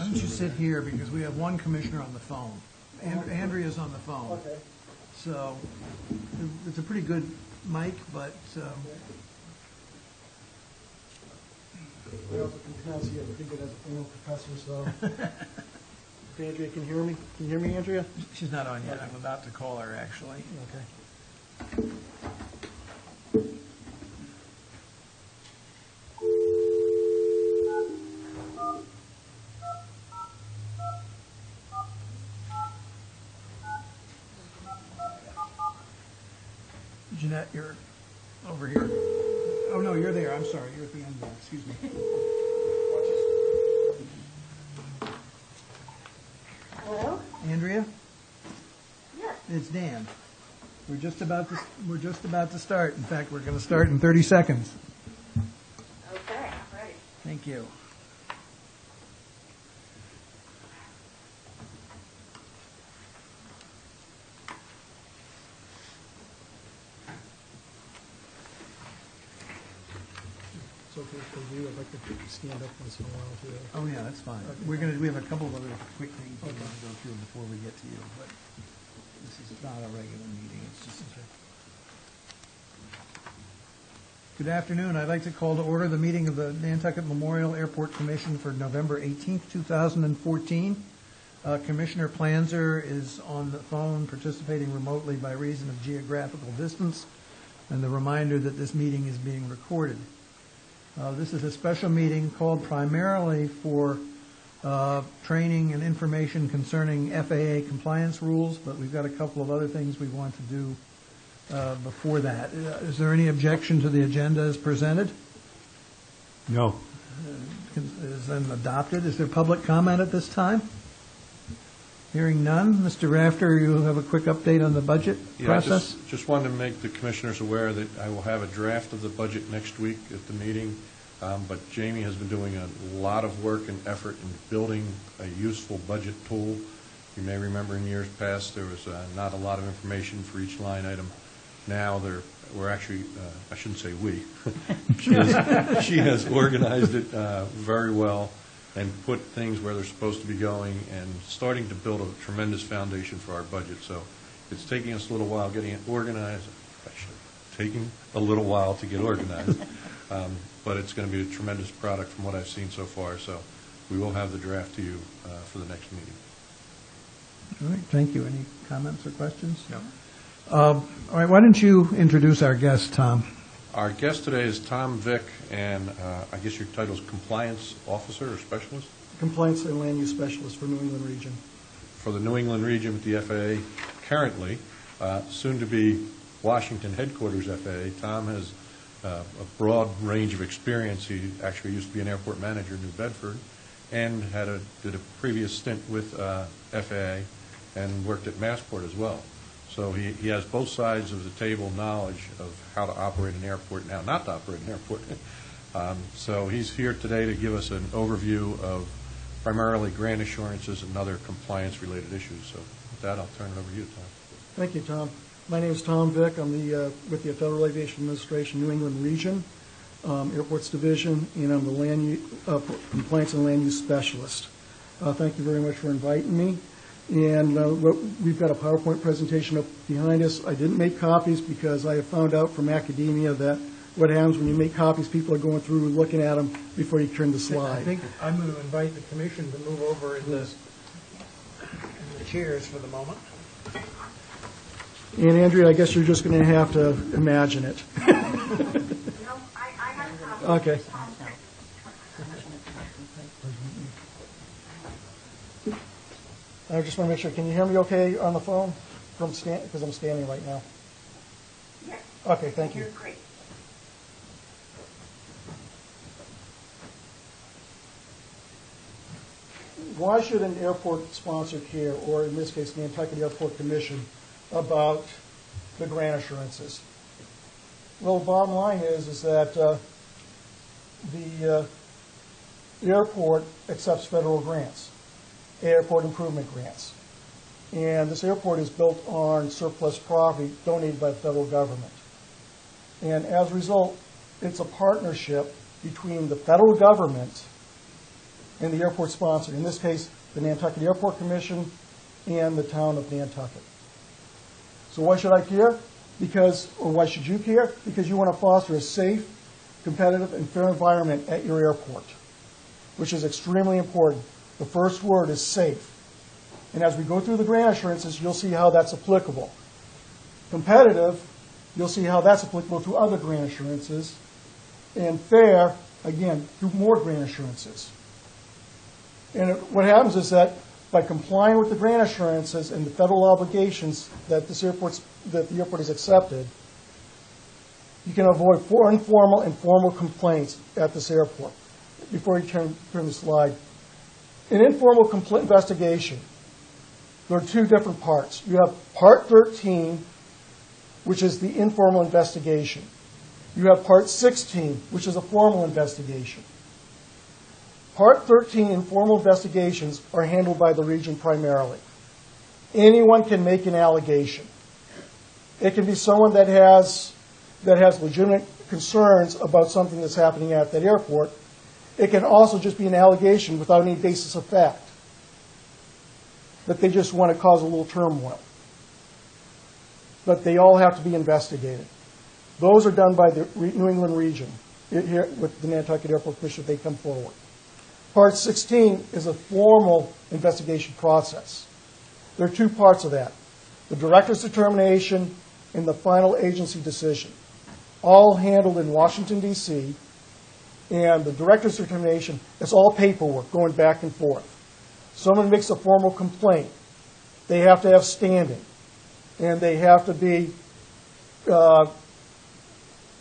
don't you sit here, because we have one commissioner on the phone. Andrea's on the phone. Okay. So it's a pretty good mic, but I also can pronounce you pretty good as a former professor, so. Andrea, can you hear me? Can you hear me, Andrea? she's not on yet. I'm about to call her, actually. Okay. Jeanette, you're over here. Oh, no, you're there. I'm sorry. You're at the end there. Excuse me. Hello? Andrea? Yes. It's Dan. We're just about to start. In fact, we're going to start in 30 seconds. Okay, I'm ready. Thank you. So for you, I'd like to stand up once in a while, too. Oh, yeah, that's fine. Okay. We have a couple of other quick things we want to go through before we get to you, but this is not a regular meeting. It's just Good afternoon. I'd like to call to order the meeting of the Nantucket Memorial Airport Commission for November 18th, 2014. Commissioner Planzer is on the phone participating remotely by reason of geographical distance, and the reminder that this meeting is being recorded. This is a special meeting called primarily for training and information concerning FAA compliance rules, but we've got a couple of other things we want to do before that. Is there any objection to the agenda as presented? No. Is then adopted. Is there public comment at this time? Hearing none. Mr. Rafter, you have a quick update on the budget process? Just wanted to make the commissioners aware that I will have a draft of the budget next week at the meeting, but Jamie has been doing a lot of work and effort in building a useful budget tool. You may remember in years past there was not a lot of information for each line item. Now we're actually, I shouldn't say we, she has organized it very well and put things where they're supposed to be going and starting to build a tremendous foundation for our budget. So it's taking us a little while getting it organized. Taking a little while to get organized, but it's going to be a tremendous product from what I've seen so far. So we will have the draft to you for the next meeting. All right, thank you. Any comments or questions? No. All right, why don't you introduce our guest, Tom? Our guest today is Tom Vick, and I guess your title is Compliance Officer or Specialist? Compliance and Land Use Specialist for New England Region. For the New England region with the FAA, currently, soon to be Washington headquarters FAA. Tom has a broad range of experience. He actually used to be an airport manager in New Bedford and did a previous stint with FAA and worked at Massport as well. So he has both sides of the table knowledge of how to operate an airport and how not to operate an airport. So he's here today to give us an overview of primarily grant assurances and other compliance-related issues. So with that, I'll turn it over to you, Tom. Thank you, Tom. My name is Tom Vick. I'm with the Federal Aviation Administration New England Region, Airports Division, and I'm the Compliance and Land Use Specialist. Thank you very much for inviting me. And we've got a PowerPoint presentation up behind us. I didn't make copies because I have found out from academia that what happens when you make copies, people are going through and looking at them before you turn the slide. I think I'm going to invite the commission to move over in the chairs for the moment. And Andrea, I guess you're just going to have to imagine it. No, I have copies. Okay. I just want to make sure, can you hear me okay on the phone because I'm standing right now? Yes. Okay, thank you. You're great. Why should an airport sponsor care, or in this case, the Nantucket Airport Commission, about the grant assurances? Well, the bottom line is that the airport accepts federal grants, airport improvement grants. And this airport is built on surplus property donated by the federal government. And as a result, it's a partnership between the federal government and the airport sponsor, in this case, the Nantucket Airport Commission and the town of Nantucket. So why should I care? Or why should you care? Because you want to foster a safe, competitive, and fair environment at your airport, which is extremely important. The first word is safe. And as we go through the grant assurances, you'll see how that's applicable. Competitive, you'll see how that's applicable to other grant assurances. And fair, again, through more grant assurances. And what happens is that by complying with the grant assurances and the federal obligations that the airport has accepted, you can avoid informal and formal complaints at this airport. Before you turn the slide, an informal complaint investigation, there are two different parts. You have Part 13, which is the informal investigation. You have Part 16, which is a formal investigation. Part 13 informal investigations are handled by the region primarily. Anyone can make an allegation. It can be someone that has legitimate concerns about something that's happening at that airport. It can also just be an allegation without any basis of fact, that they just want to cause a little turmoil. But they all have to be investigated. Those are done by the New England region. Here with the Nantucket Airport Commission, they come forward. Part 16 is a formal investigation process. There are two parts of that: the director's determination and the final agency decision, all handled in Washington, D.C., and the director's determination is all paperwork going back and forth. Someone makes a formal complaint. They have to have standing, and they have to be,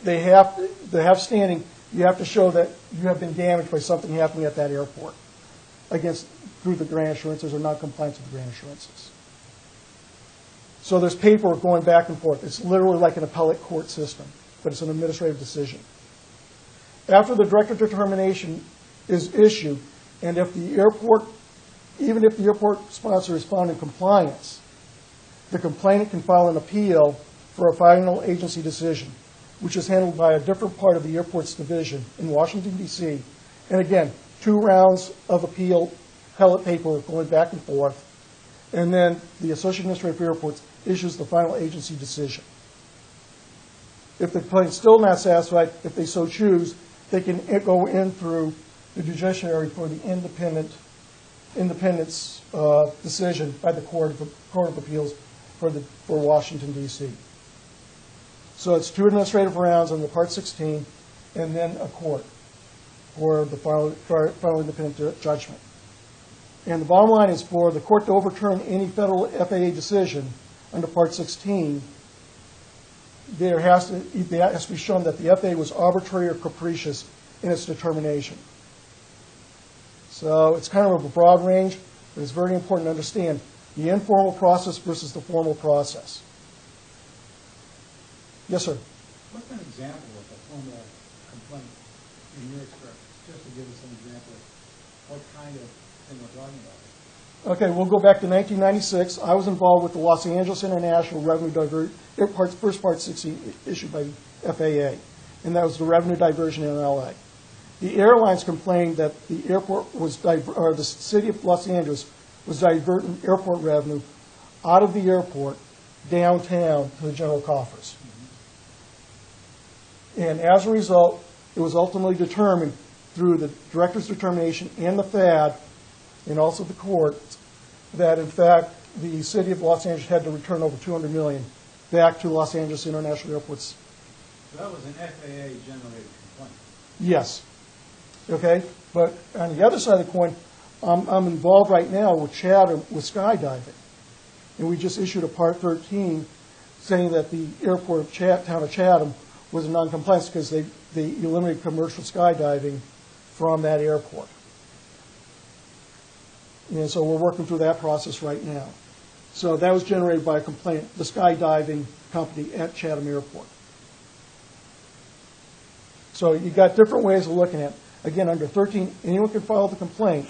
they have standing. You have to show that you have been damaged by something happening at that airport through the grant assurances or non-compliance with the grant assurances. So there's paperwork going back and forth. It's literally like an appellate court system, but it's an administrative decision. After the director determination is issued, and if the airport, even if the airport sponsor is found in compliance, the complainant can file an appeal for a final agency decision, which is handled by a different part of the airport's division in Washington, D.C. And again, 2 rounds of appellate paperwork going back and forth, and then the Association of Administrative Airports issues the final agency decision. If the complainant is still not satisfied, if they so choose, they can go in through the judiciary for the independence decision by the Court of Appeals for Washington, D.C. So it's 2 administrative rounds on the Part 16, and then a court for the final independent judgment. And the bottom line is, for the court to overturn any federal FAA decision under Part 16, it has to be shown that the FAA was arbitrary or capricious in its determination. So it's kind of a broad range, but it's very important to understand the informal process versus the formal process. Yes, sir. What's an example of a formal complaint in your experience? Just to give us an example of what kind of thing we're talking about. Okay, we'll go back to 1996. I was involved with the Los Angeles International Revenue Diversion, first Part 16 issued by FAA, and that was the revenue diversion in L.A. The airlines complained that the airport was, the city of Los Angeles was diverting airport revenue out of the airport downtown to the general coffers. And as a result, it was ultimately determined through the director's determination and the FAD, and also the court, that in fact the city of Los Angeles had to return over $200 million back to Los Angeles International Airports. So that was an FAA-generated complaint. Yes. Okay, but on the other side of the coin, I'm involved right now with Chatham with skydiving, and we just issued a Part 13 saying that the airport of town of Chatham was in non-compliance because they eliminated commercial skydiving from that airport. And so we're working through that process right now. So that was generated by a complaint, the skydiving company at Chatham Airport. So you've got different ways of looking at it. Again, under 13, anyone can file the complaint.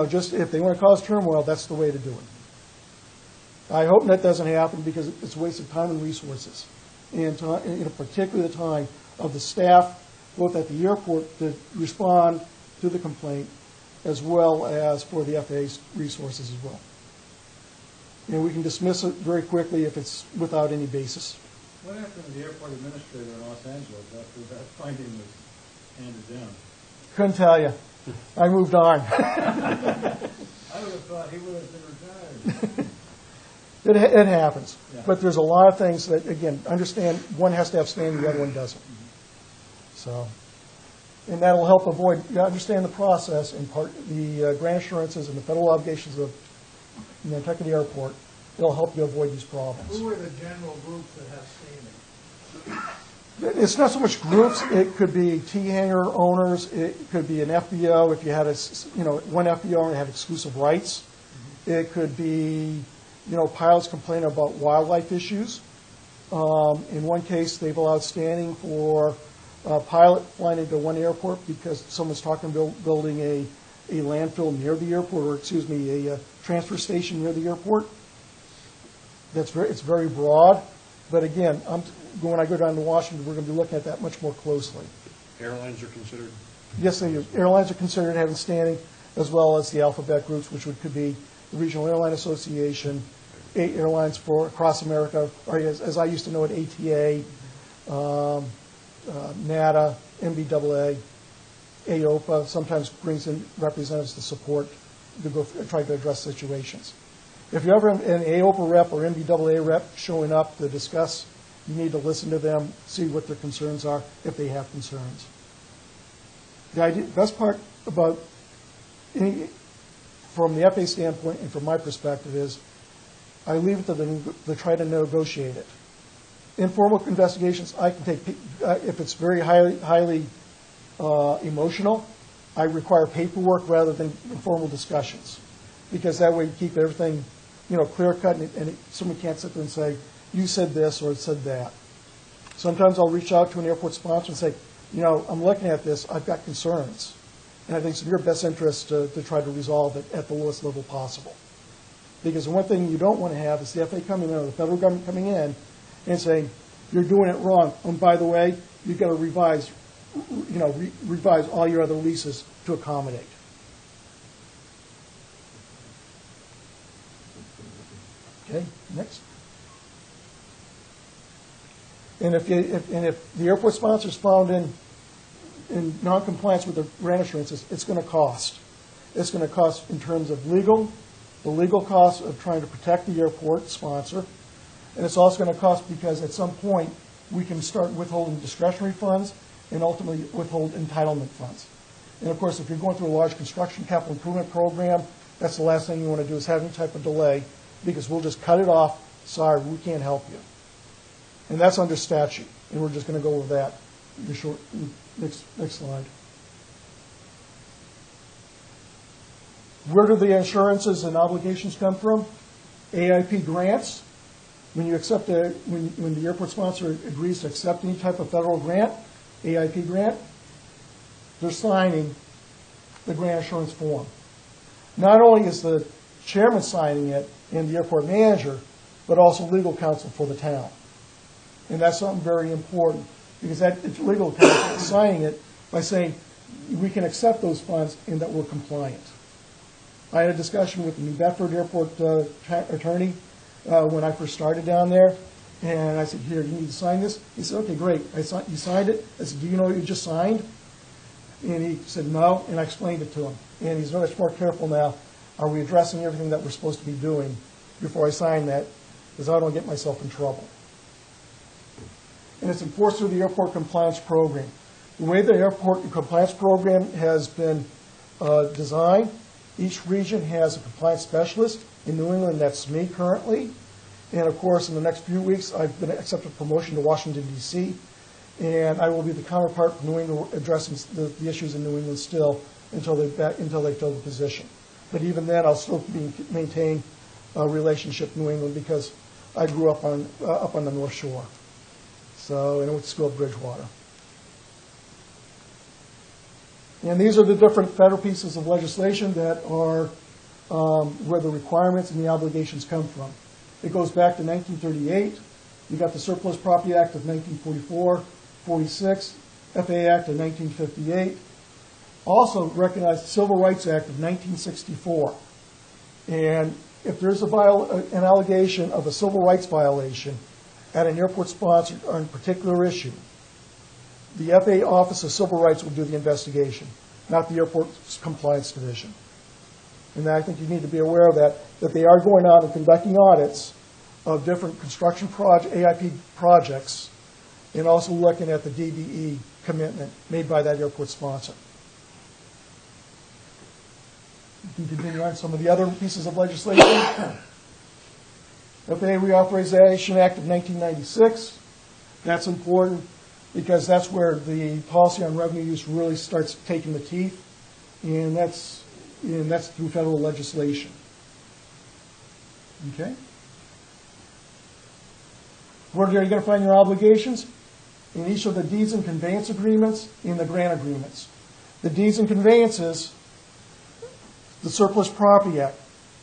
Just if they want to cause turmoil, that's the way to do it. I hope that doesn't happen because it's a waste of time and resources, and particularly the time of the staff, both at the airport, to respond to the complaint, as well as for the FAA's resources as well. And we can dismiss it very quickly if it's without any basis. What happened to the airport administrator in Los Angeles after that finding was handed down? Couldn't tell you. I moved on. I would have thought he would have been retired. It happens. Yeah. But there's a lot of things that, again, understand, one has to have standing, the other one doesn't. So, and that'll help avoid, you understand the process and the grant assurances and the federal obligations of Nantucket Airport. It'll help you avoid these problems. Who are the general groups that have standing? It's not so much groups. It could be T-hangar owners. It could be an FBO if you had one FBO and had exclusive rights. It could be, pilots complaining about wildlife issues. In one case, they've allowed standing for a pilot flying into one airport because someone's talking about building a landfill near the airport, or a transfer station near the airport. It's very broad. But again, when I go down to Washington, we're going to be looking at that much more closely. Airlines are considered? Yes, they do. Airlines are considered having standing, as well as the alphabet groups, which could be the Regional Airline Association, 8 airlines for across America, or as I used to know it, ATA, NATA, MBAA, AOPA sometimes brings in representatives to support, to go try to address situations. If you ever an AOPA rep or MBAA rep showing up to discuss, you need to listen to them, see what their concerns are, if they have concerns. The best part about from the FAA standpoint and from my perspective is I leave it to them to try to negotiate it. Informal investigations, I can take, if it's very highly emotional, I require paperwork rather than informal discussions, because that way you keep everything, clear cut, and someone can't sit there and say, you said this or said that. Sometimes I'll reach out to an airport sponsor and say, I'm looking at this, I've got concerns, and I think it's in your best interest to try to resolve it at the lowest level possible. Because the one thing you don't want to have is the FAA coming in, or the federal government coming in and saying, you're doing it wrong, and by the way, you've got to revise all your other leases to accommodate. Okay, next. And if the airport sponsor is found in noncompliance with the grant assurances, it's going to cost. It's going to cost in terms of the legal costs of trying to protect the airport sponsor, and it's also going to cost because at some point we can start withholding discretionary funds and ultimately withhold entitlement funds. And of course, if you're going through a large construction capital improvement program, that's the last thing you want to do is have any type of delay, because we'll just cut it off. Sorry, we can't help you. And that's under statute, and we're just going to go over that in the short. Next slide. Where do the insurances and obligations come from? AIP grants. When you accept when the airport sponsor agrees to accept any type of federal grant, AIP grant, they're signing the grant assurance form. Not only is the chairman signing it and the airport manager, but also legal counsel for the town. And that's something very important, because that legal counsel is signing it by saying we can accept those funds and that we're compliant. I had a discussion with the New Bedford Airport attorney when I first started down there, and I said, here, you need to sign this? He said, okay, great. You signed it? I said, do you know what you just signed? And he said, no, and I explained it to him. And he's much more careful now. Are we addressing everything that we're supposed to be doing before I sign that, because I don't get myself in trouble. And it's enforced through the airport compliance program. The way the airport compliance program has been designed, each region has a compliance specialist. In New England, that's me currently. And of course, in the next few weeks, I've been accepted promotion to Washington, D.C., and I will be the counterpart for New England, addressing the issues in New England still until they fill the position. But even then, I'll still maintain a relationship with New England, because I grew up on the North Shore. So, and I went to school at Bridgewater. And these are the different federal pieces of legislation that are where the requirements and the obligations come from. It goes back to 1938. You got the Surplus Property Act of 1944, 46, FAA Act of 1958, also recognized the Civil Rights Act of 1964. And if there's an allegation of a civil rights violation at an airport sponsor on a particular issue, the FAA Office of Civil Rights will do the investigation, not the airport's compliance division. And I think you need to be aware of that they are going out and conducting audits of different construction AIP projects, and also looking at the DBE commitment made by that airport sponsor. You can continue on some of the other pieces of legislation. FAA Reauthorization Act of 1996. That's important because that's where the policy on revenue use really starts taking the teeth, and that's through federal legislation. Okay? Where are you going to find your obligations? In each of the deeds and conveyance agreements, in the grant agreements. The deeds and conveyances, the Surplus Property Act.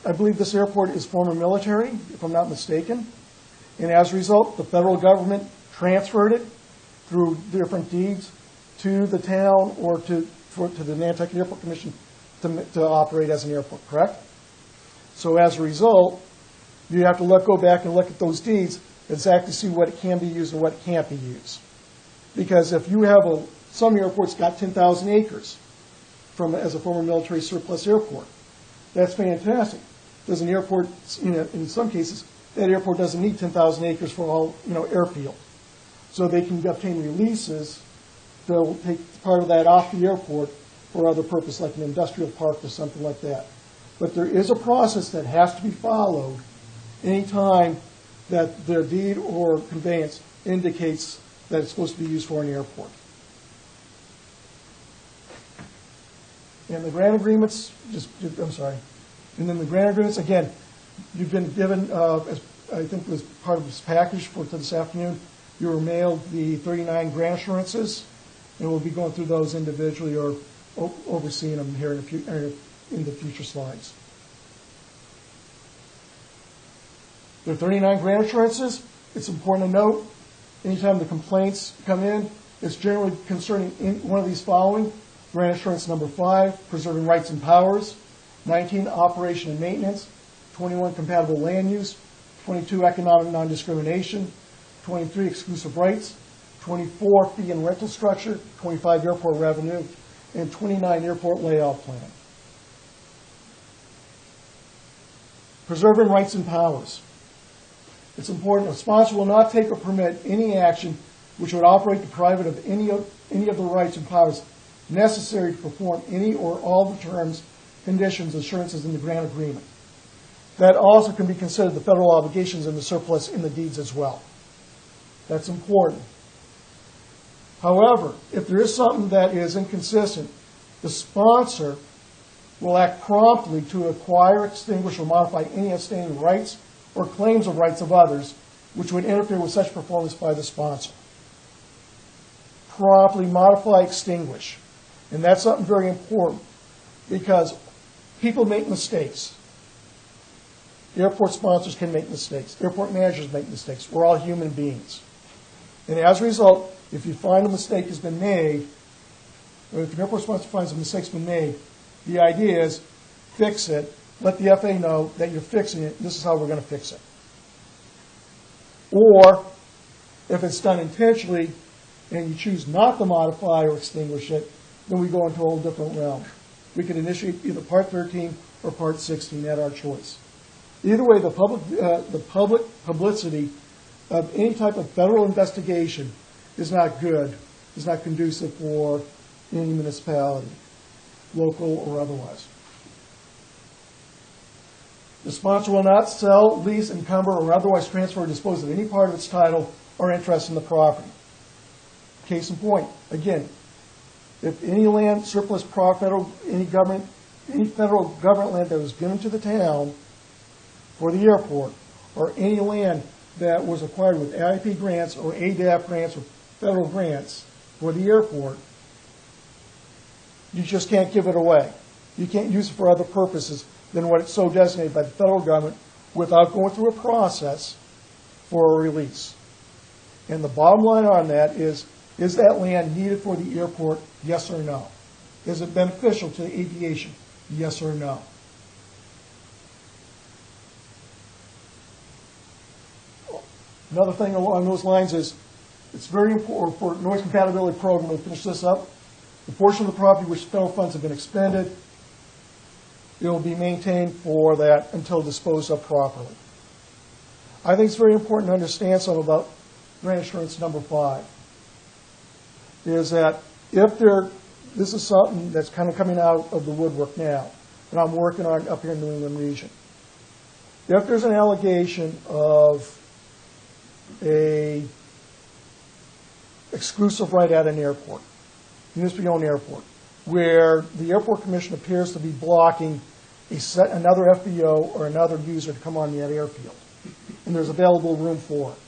I believe this airport is former military, if I'm not mistaken. And as a result, the federal government transferred it through different deeds to the town or to the Nantucket Airport Commission to operate as an airport, correct? So as a result, you have to go back and look at those deeds, exactly see what it can be used and what it can't be used. Because if you have some airports got 10,000 acres as a former military surplus airport, that's fantastic. There's an airport, in some cases, that airport doesn't need 10,000 acres for all, airfield. So they can obtain releases to take part of that off the airport for other purpose, like an industrial park or something like that. But there is a process that has to be followed anytime that the deed or conveyance indicates that it's supposed to be used for an airport. And the grant agreements, and then the grant agreements, again, you've been given, as I think was part of this package for this afternoon, you were mailed the 39 grant assurances, and we'll be going through those individually or overseeing them here in the future slides. There are 39 grant assurances. It's important to note, anytime the complaints come in, it's generally concerning one of these following. Grant assurance number 5, preserving rights and powers. 19, operation and maintenance. 21, compatible land use. 22, economic non-discrimination. 23, exclusive rights. 24, fee and rental structure. 25, airport revenue. And 29, airport layout plan. Preserving rights and powers. It's important a sponsor will not take or permit any action which would operate deprived of any of the rights and powers necessary to perform any or all the terms, conditions, assurances in the grant agreement. That also can be considered the federal obligations in the surplus in the deeds as well. That's important. However, if there is something that is inconsistent, the sponsor will act promptly to acquire, extinguish, or modify any outstanding rights or claims of rights of others which would interfere with such performance by the sponsor. Promptly modify, extinguish. And that's something very important because people make mistakes. Airport sponsors can make mistakes. Airport managers make mistakes. We're all human beings. And as a result, if you find a mistake has been made, or if an airport sponsor finds a mistake's been made, the idea is fix it, let the FAA know that you're fixing it, this is how we're going to fix it. Or, if it's done intentionally and you choose not to modify or extinguish it, then we go into a whole different realm. We can initiate either Part 13 or Part 16 at our choice. Either way, the public publicity of any type of federal investigation is not good, is not conducive for any municipality, local or otherwise. The sponsor will not sell, lease, encumber, or otherwise transfer or dispose of any part of its title or interest in the property. Case in point, again, if any land surplus any federal government land that was given to the town for the airport, or any land that was acquired with AIP grants or ADAP grants or federal grants for the airport, you just can't give it away. You can't use it for other purposes than what it's so designated by the federal government without going through a process for a release. And the bottom line on that is that land needed for the airport, yes or no? Is it beneficial to aviation? Yes or no? Another thing along those lines is, it's very important for noise compatibility program, we'll finish this up, the portion of the property which federal funds have been expended, it will be maintained for that until disposed of properly. I think it's very important to understand something about grant assurance number 5, is that if this is something that's kind of coming out of the woodwork now, that I'm working on up here in the New England region. If there's an allegation of a exclusive right at an airport, municipally owned airport, where the airport commission appears to be blocking another FBO or another user to come on that airfield, and there's available room for it.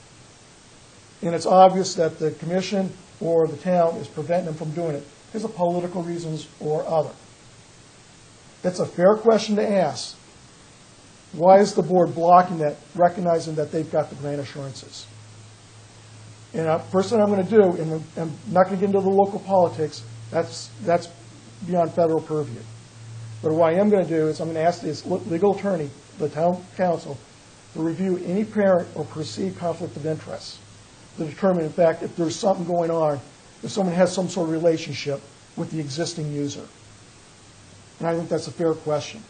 And it's obvious that the commission or the town is preventing them from doing it because of political reasons or other. It's a fair question to ask. Why is the board blocking that, recognizing that they've got the grant assurances? And first thing I'm going to do, and I'm not going to get into the local politics, that's beyond federal purview. But what I am going to do is I'm going to ask this legal attorney, the town council, to review any apparent or perceived conflict of interest to determine, in fact, if there's something going on, if someone has some sort of relationship with the existing user. And I think that's a fair question.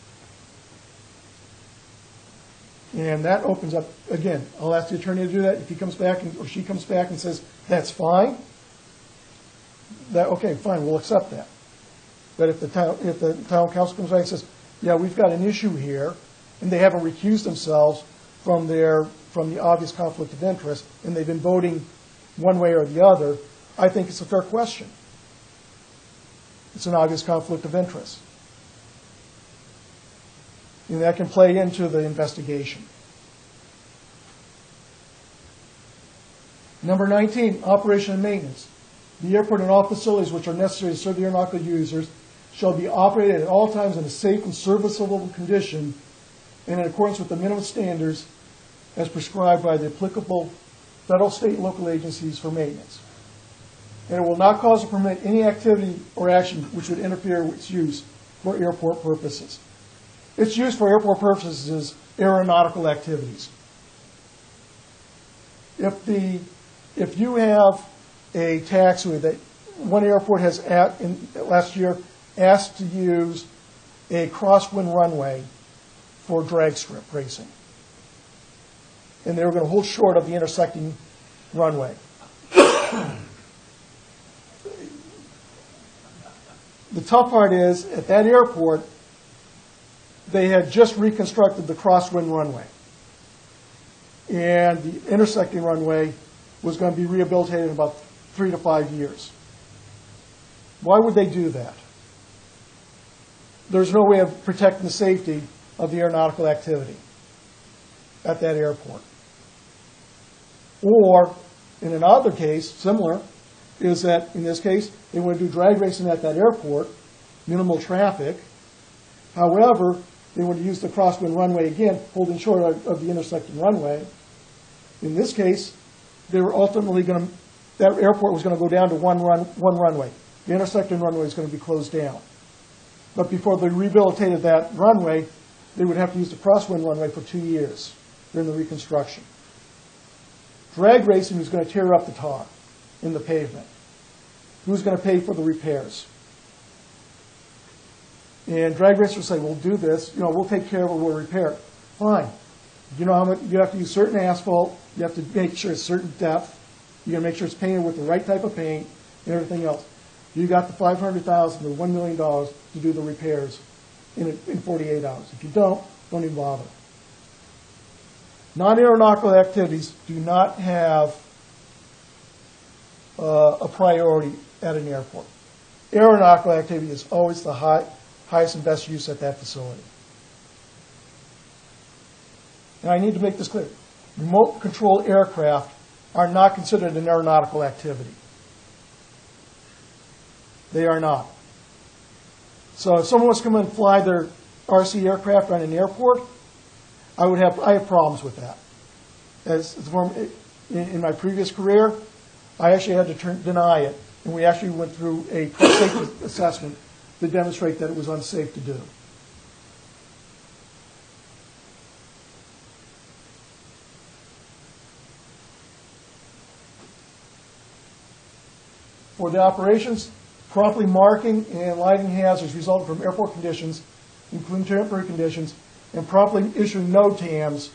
And that opens up, again, I'll ask the attorney to do that. If he comes back or she comes back and says, that's fine, okay, fine, we'll accept that. But if the town council comes back and says, yeah, we've got an issue here, and they haven't recused themselves from the obvious conflict of interest, and they've been voting one way or the other, I think it's a fair question. It's an obvious conflict of interest. And that can play into the investigation. Number 19, operation and maintenance. The airport and all facilities which are necessary to serve the aeronautical users shall be operated at all times in a safe and serviceable condition and in accordance with the minimum standards as prescribed by the applicable federal, state, and local agencies for maintenance. And it will not cause or permit any activity or action which would interfere with its use for airport purposes. Its use for airport purposes is aeronautical activities. If you have a taxiway that one airport has last year asked to use a crosswind runway for drag strip racing, and they were going to hold short of the intersecting runway. The tough part is, at that airport, they had just reconstructed the crosswind runway. And the intersecting runway was going to be rehabilitated in about 3 to 5 years. Why would they do that? There's no way of protecting the safety of the aeronautical activity at that airport. Or, in another case, similar, is that, in this case, they want to do drag racing at that airport, minimal traffic. However, they want to use the crosswind runway again, holding short of the intersecting runway. In this case, they were ultimately going to, that airport was going to go down to one runway. The intersecting runway is going to be closed down. But before they rehabilitated that runway, they would have to use the crosswind runway for 2 years during the reconstruction. Drag racing is going to tear up the tar in the pavement. Who's going to pay for the repairs? And drag racers say, we'll do this, we'll take care of it, we'll repair it. Fine. You know how much, you have to use certain asphalt, you have to make sure it's certain depth, you got to make sure it's painted with the right type of paint and everything else. You got the $500,000 to $1 million to do the repairs in 48 hours. If you don't even bother. Non-aeronautical activities do not have a priority at an airport. Aeronautical activity is always the highest and best use at that facility. And I need to make this clear. Remote control aircraft are not considered an aeronautical activity. They are not. So if someone was to come and fly their RC aircraft on an airport, I have problems with that. In my previous career, I actually had to deny it, and we actually went through a safety assessment to demonstrate that it was unsafe to do. For the operations, properly marking and lighting hazards resulting from airport conditions, including temporary conditions, and properly issuing NOTAMs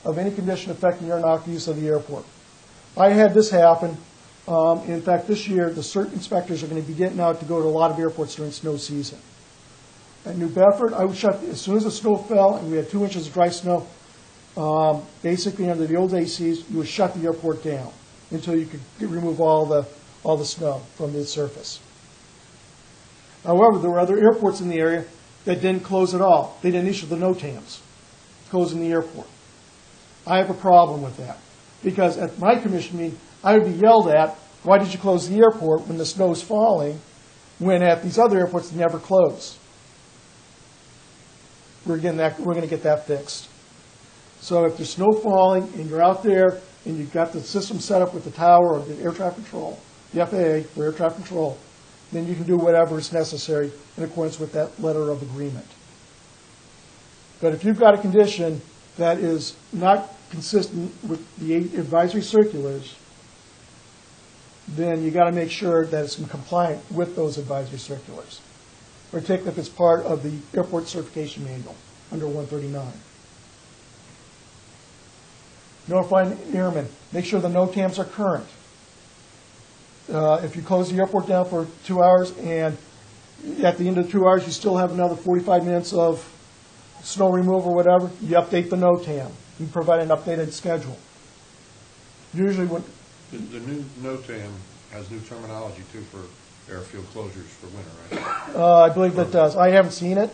of any condition affecting aeronautic use of the airport. I had this happen. In fact, this year, the CERT inspectors are going to be getting out to go to a lot of airports during snow season. At New Bedford, I would shut, as soon as the snow fell and we had 2 inches of dry snow, basically under the old ACs, you would shut the airport down until you could remove all the snow from the surface. However, there were other airports in the area that didn't close at all. They didn't issue the NOTAMs closing the airport. I have a problem with that because at my commission meeting, I would be yelled at, why did you close the airport when the snow's falling, when at these other airports they never close? We're going to get that fixed. So if there's snow falling and you're out there and you've got the system set up with the tower or the air traffic control, the FAA for air traffic control, then you can do whatever is necessary in accordance with that letter of agreement. But if you've got a condition that is not consistent with the advisory circulars, then you got to make sure that it's in compliance with those advisory circulars, particularly if it's part of the airport certification manual under 139. Notifying airmen, make sure the NOTAMs are current. If you close the airport down for 2 hours and at the end of the 2 hours you still have another 45 minutes of snow removal or whatever, you update the NOTAM. You provide an updated schedule. Usually when... The new NOTAM has new terminology, too, for airfield closures for winter, right? I believe that does. I haven't seen it,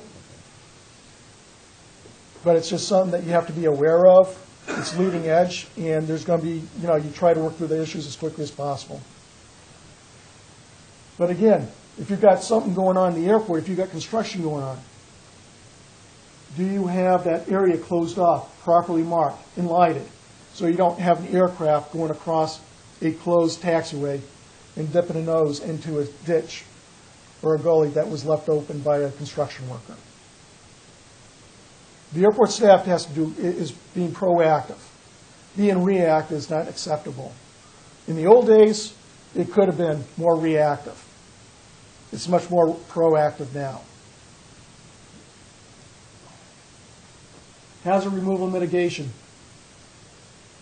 but it's just something that you have to be aware of. It's leading edge, and there's going to be, you try to work through the issues as quickly as possible. But again, if you've got something going on in the airport, if you've got construction going on, do you have that area closed off, properly marked and lighted, so you don't have an aircraft going across a closed taxiway and dipping a nose into a ditch or a gully that was left open by a construction worker? The airport staff has to do is being proactive. Being reactive is not acceptable. In the old days, it could have been more reactive. It's much more proactive now. Hazard removal mitigation.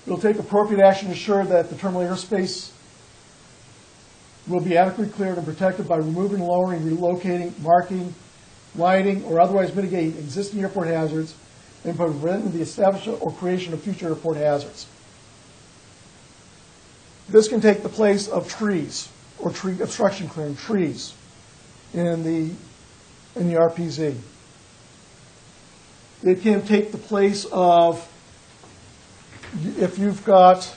We'll take appropriate action to ensure that the terminal airspace will be adequately cleared and protected by removing, lowering, relocating, marking, lighting, or otherwise mitigating existing airport hazards and preventing the establishment or creation of future airport hazards. This can take the place of trees or tree obstruction clearing, trees in the RPZ. It can take the place of, if you've got,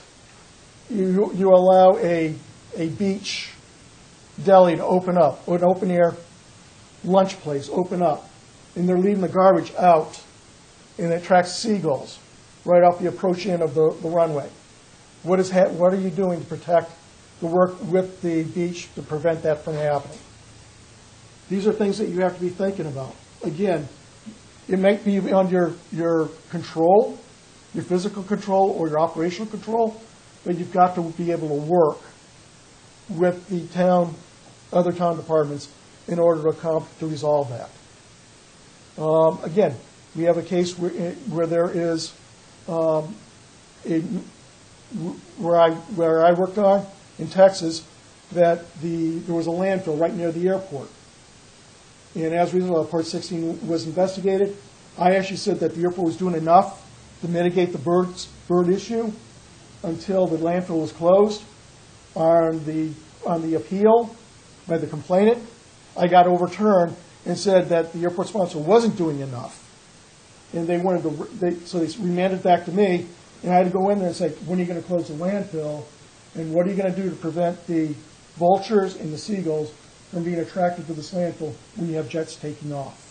you allow a beach deli to open up, or an open air lunch place open up, and they're leaving the garbage out, and it attracts seagulls right off the approach end of the runway. What are you doing to protect the work with the beach to prevent that from happening? These are things that you have to be thinking about. Again, it might be beyond your control, your physical control or your operational control, but you've got to be able to work with the other town departments in order to resolve that. Again, we have a case where there is where I worked on in Texas that there was a landfill right near the airport. And as a result, Part 16 was investigated. I actually said that the airport was doing enough to mitigate the bird issue until the landfill was closed. On the appeal by the complainant, I got overturned and said that the airport sponsor wasn't doing enough. And they wanted so they remanded back to me, and I had to go in there and say, when are you going to close the landfill? And what are you going to do to prevent the vultures and the seagulls from being attracted to this landfill when you have jets taking off?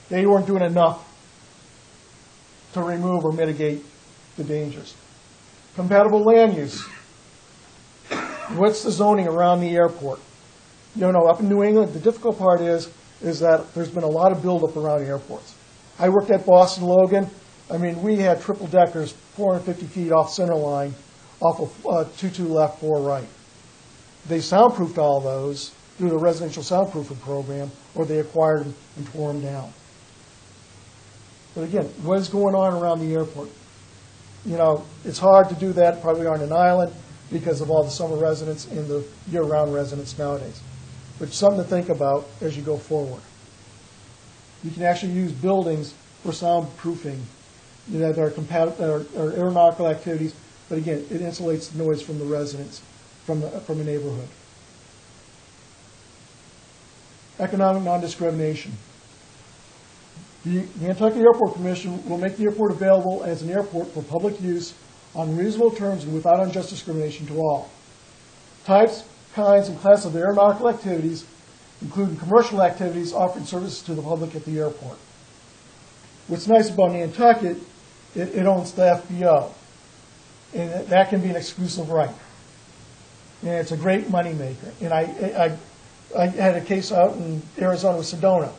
They weren't doing enough to remove or mitigate the dangers. Compatible land use. What's the zoning around the airport? You know, up in New England, the difficult part is that there's been a lot of buildup around airports. I worked at Boston Logan. I mean, we had triple deckers 450 feet off center line, off of 22 left, 4 right. They soundproofed all those through the residential soundproofing program, or they acquired them and tore them down. But again, what is going on around the airport? You know, it's hard to do that probably on an island because of all the summer residents and the year-round residents nowadays. But it's something to think about as you go forward. You can actually use buildings for soundproofing, you know, that are compatible, or aeronautical activities, but again, it insulates the noise from the residents, from the neighborhood. Economic non-discrimination. The Nantucket Airport Commission will make the airport available as an airport for public use on reasonable terms and without unjust discrimination to all. Types, kinds, and classes of aeronautical activities, including commercial activities, offering services to the public at the airport. What's nice about Nantucket, it owns the FBO, and that can be an exclusive right. And it's a great moneymaker. And I had a case out in Arizona with Sedona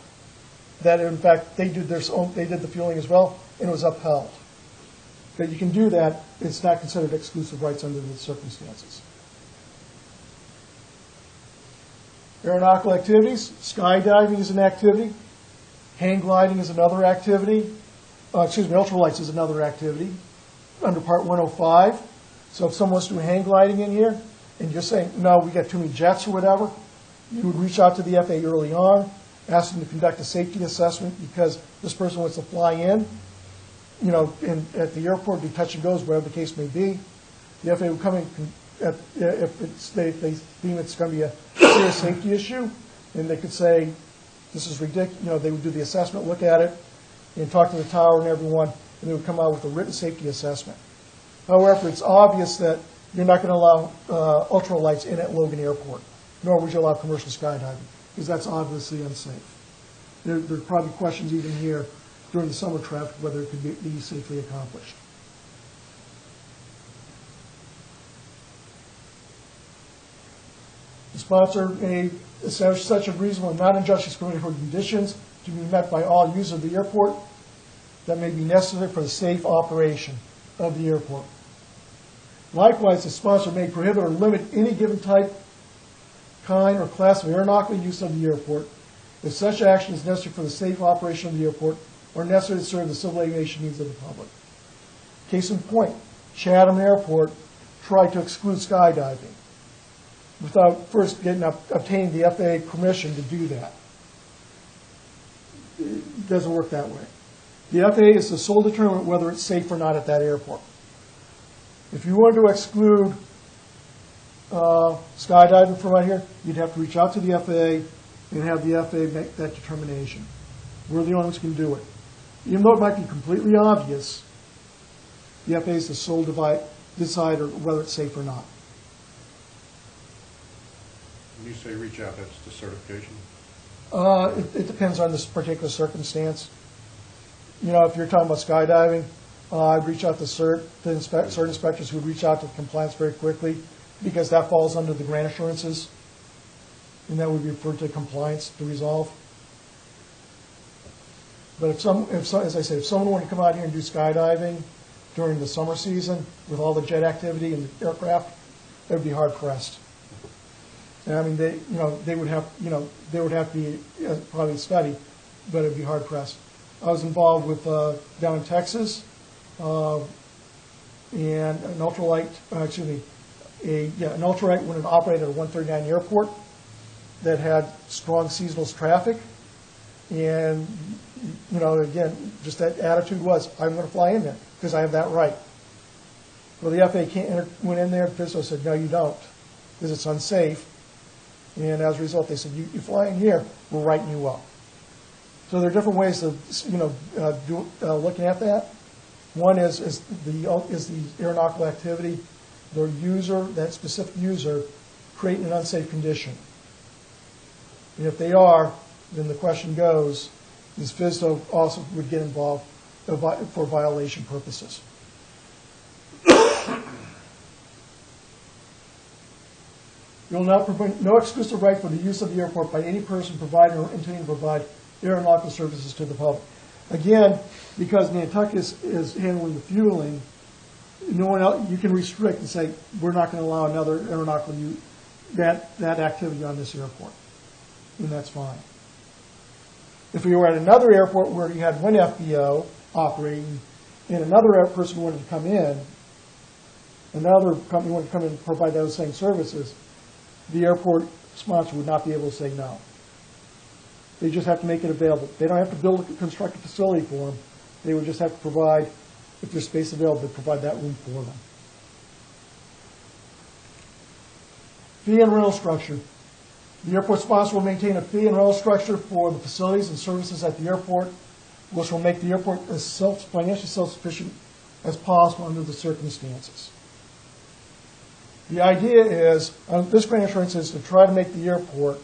that, in fact, they did the fueling as well, and it was upheld. But you can do that. It's not considered exclusive rights under the circumstances. Aeronautical activities. Skydiving is an activity. Hang gliding is another activity. Ultralights is another activity under Part 105. So if someone wants to do hang gliding in here, and you're saying, no, we got too many jets or whatever, you would reach out to the FAA early on, ask them to conduct a safety assessment because this person wants to fly in, you know, at the airport, do touch and goes, whatever the case may be. The FAA would come in, if they deem it's going to be a serious safety issue, and they could say, this is ridiculous, you know, they would do the assessment, look at it, and talk to the tower and everyone, and they would come out with a written safety assessment. However, it's obvious that you're not going to allow ultralights in at Logan Airport, nor would you allow commercial skydiving, because that's obviously unsafe. There are probably questions even here during the summer traffic whether it could be safely accomplished. The sponsor may establish such a reasonable and non-unjust discriminatory conditions to be met by all users of the airport that may be necessary for the safe operation of the airport. Likewise, the sponsor may prohibit or limit any given type, kind, or class of aeronautical use of the airport if such action is necessary for the safe operation of the airport or necessary to serve the civil aviation needs of the public. Case in point, Chatham Airport tried to exclude skydiving without first obtaining the FAA permission to do that. It doesn't work that way. The FAA is the sole determinant whether it's safe or not at that airport. If you wanted to exclude skydiving from right here, you'd have to reach out to the FAA and have the FAA make that determination. We're the only ones who can do it. Even though it might be completely obvious, the FAA is the sole decider whether it's safe or not. When you say reach out, that's the certification? It depends on this particular circumstance. You know, if you're talking about skydiving, I'd reach out to CERT inspectors who would reach out to compliance very quickly because that falls under the grant assurances, and that would be referred to compliance to resolve. But as I say, if someone wanted to come out here and do skydiving during the summer season with all the jet activity and the aircraft, they would be hard pressed. And I mean, they would have to be probably a study, but it'd be hard pressed. I was involved with down in Texas, and an ultralight, an ultralight when it operated at a 139 airport that had strong seasonal traffic, and you know, again, just that attitude was, I'm going to fly in there because I have that right. Well, the FAA went in there, the FISO said, no, you don't, because it's unsafe. And as a result, they said, you fly in here, we're writing you up. So there are different ways of, looking at that. One is the aeronautical activity, the user, that specific user, creating an unsafe condition. And if they are, then the question goes, is FISO also would get involved for violation purposes. You will not provide no exclusive right for the use of the airport by any person, provider, or intending to provide aeronautical services to the public. Again, because Nantucket is handling the fueling, no one else, you can restrict and say, we're not going to allow another aeronautical that activity on this airport, and that's fine. If we were at another airport where you had one FBO operating and another person wanted to come in, another company wanted to come in and provide those same services, the airport sponsor would not be able to say no. They just have to make it available. They don't have to construct a facility for them. They would just have to provide, if there's space available, to provide that room for them. Fee and rental structure. The airport sponsor will maintain a fee and rental structure for the facilities and services at the airport, which will make the airport as financially self-sufficient as possible under the circumstances. The idea is, this grant assurance is to try to make the airport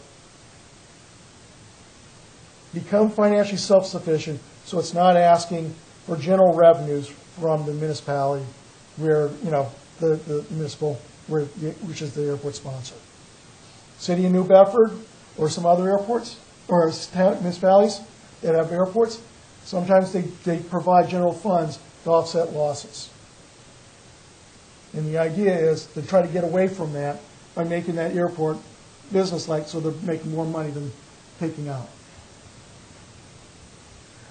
become financially self-sufficient, so it's not asking for general revenues from the municipality, where, the municipal, which is the airport sponsor. City of New Bedford, or some other airports, or municipalities that have airports, sometimes they provide general funds to offset losses. And the idea is to try to get away from that by making that airport business-like, so they're making more money than taking out.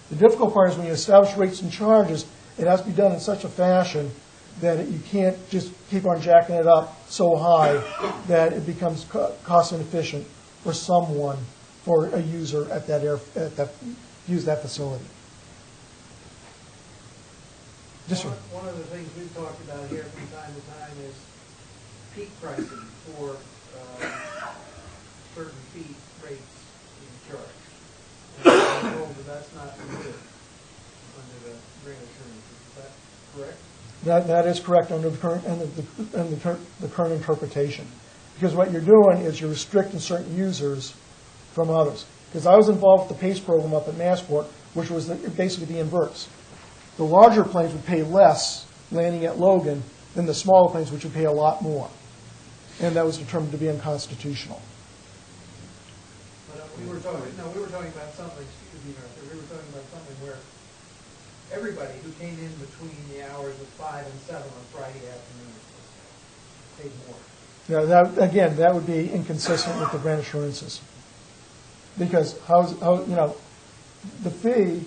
The difficult part is when you establish rates and charges, it has to be done in such a fashion that you can't just keep on jacking it up so high that it becomes cost inefficient for someone, for a user at that use that facility. One of the things we've talked about here from time to time is peak pricing for certain fee rates in charge. And I'm told that that's not permitted under the grant assurance. Is that correct? That is correct under the current interpretation. Because what you're doing is you're restricting certain users from others. Because I was involved with the PACE program up at Massport, which was basically the inverse. The larger planes would pay less landing at Logan than the smaller planes, which would pay a lot more. And that was determined to be unconstitutional. But we were talking about something, excuse me, Arthur, we were talking about something where everybody who came in between the hours of 5 and 7 on Friday afternoon paid more. Yeah, that would be inconsistent with the grant assurances. Because the fee,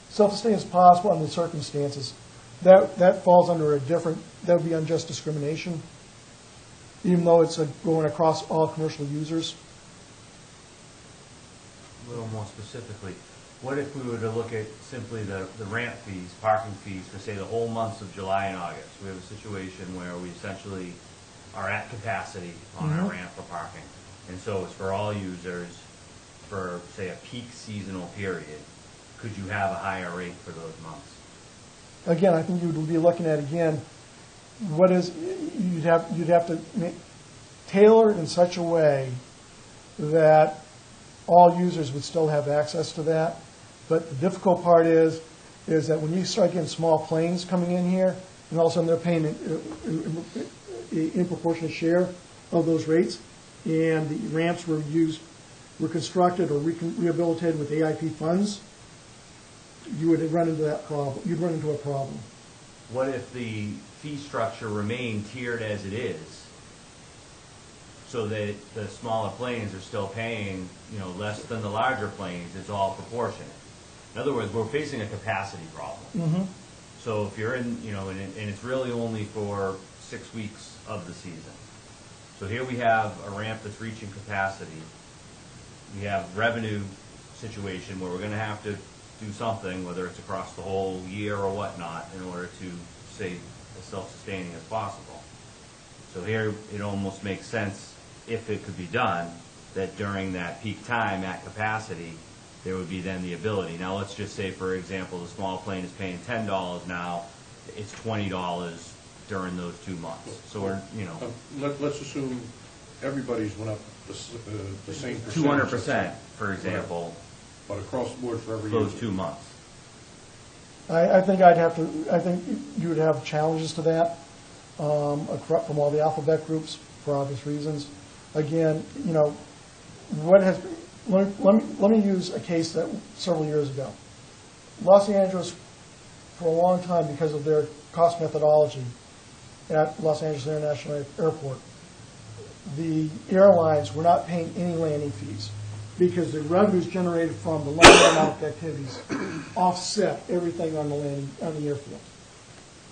self-sustained as possible under the circumstances, that falls under that would be unjust discrimination, even though it's going across all commercial users. A little more specifically, what if we were to look at simply the ramp fees, parking fees, for say the whole months of July and August? We have a situation where we essentially are at capacity on our ramp for parking. And so it's for all users for, say, a peak seasonal period. Could you have a higher rate for those months? Again, I think you would be looking at, you'd have to tailor it in such a way that all users would still have access to that. But the difficult part is that when you start getting small planes coming in here, and all of a sudden they're paying in proportionate share of those rates, and the ramps were constructed or rehabilitated with AIP funds, you would run into that problem. You'd run into a problem. What if the fee structure remained tiered as it is, so that the smaller planes are still paying, less than the larger planes? It's all proportionate. In other words, we're facing a capacity problem. Mm-hmm. So if you're in, and it's really only for 6 weeks of the season. So here we have a ramp that's reaching capacity. We have revenue situation where we're going to have to do something, whether it's across the whole year or whatnot, in order to stay as self-sustaining as possible. So here it almost makes sense, if it could be done, that during that peak time at capacity, there would be then the ability. Now let's just say, for example, the small plane is paying $10 now, it's $20 during those 2 months. So we're, Let's assume everybody's went up the same percentage. 200%, for example, but across the board for every those user. 2 months. I think you would have challenges to that from all the alphabet groups for obvious reasons. again, let me use a case that several years ago. Los Angeles, for a long time, because of their cost methodology at Los Angeles International Airport, the airlines were not paying any landing fees because the revenues generated from the landing activities offset everything on the airfield.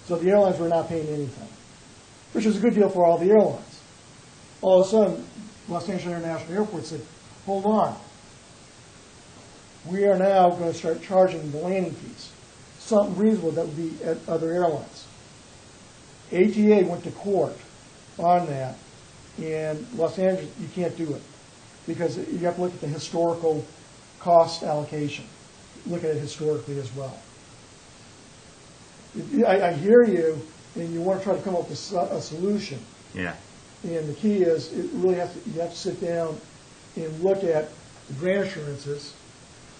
So the airlines were not paying anything, which is a good deal for all the airlines. All of a sudden, Los Angeles International Airport said, hold on. We are now going to start charging the landing fees, something reasonable that would be at other airlines. ATA went to court on that, and Los Angeles, you can't do it because you have to look at the historical cost allocation, look at it historically as well. I hear you, and you want to try to come up with a solution. Yeah. And the key is, you have to sit down and look at the grant assurances,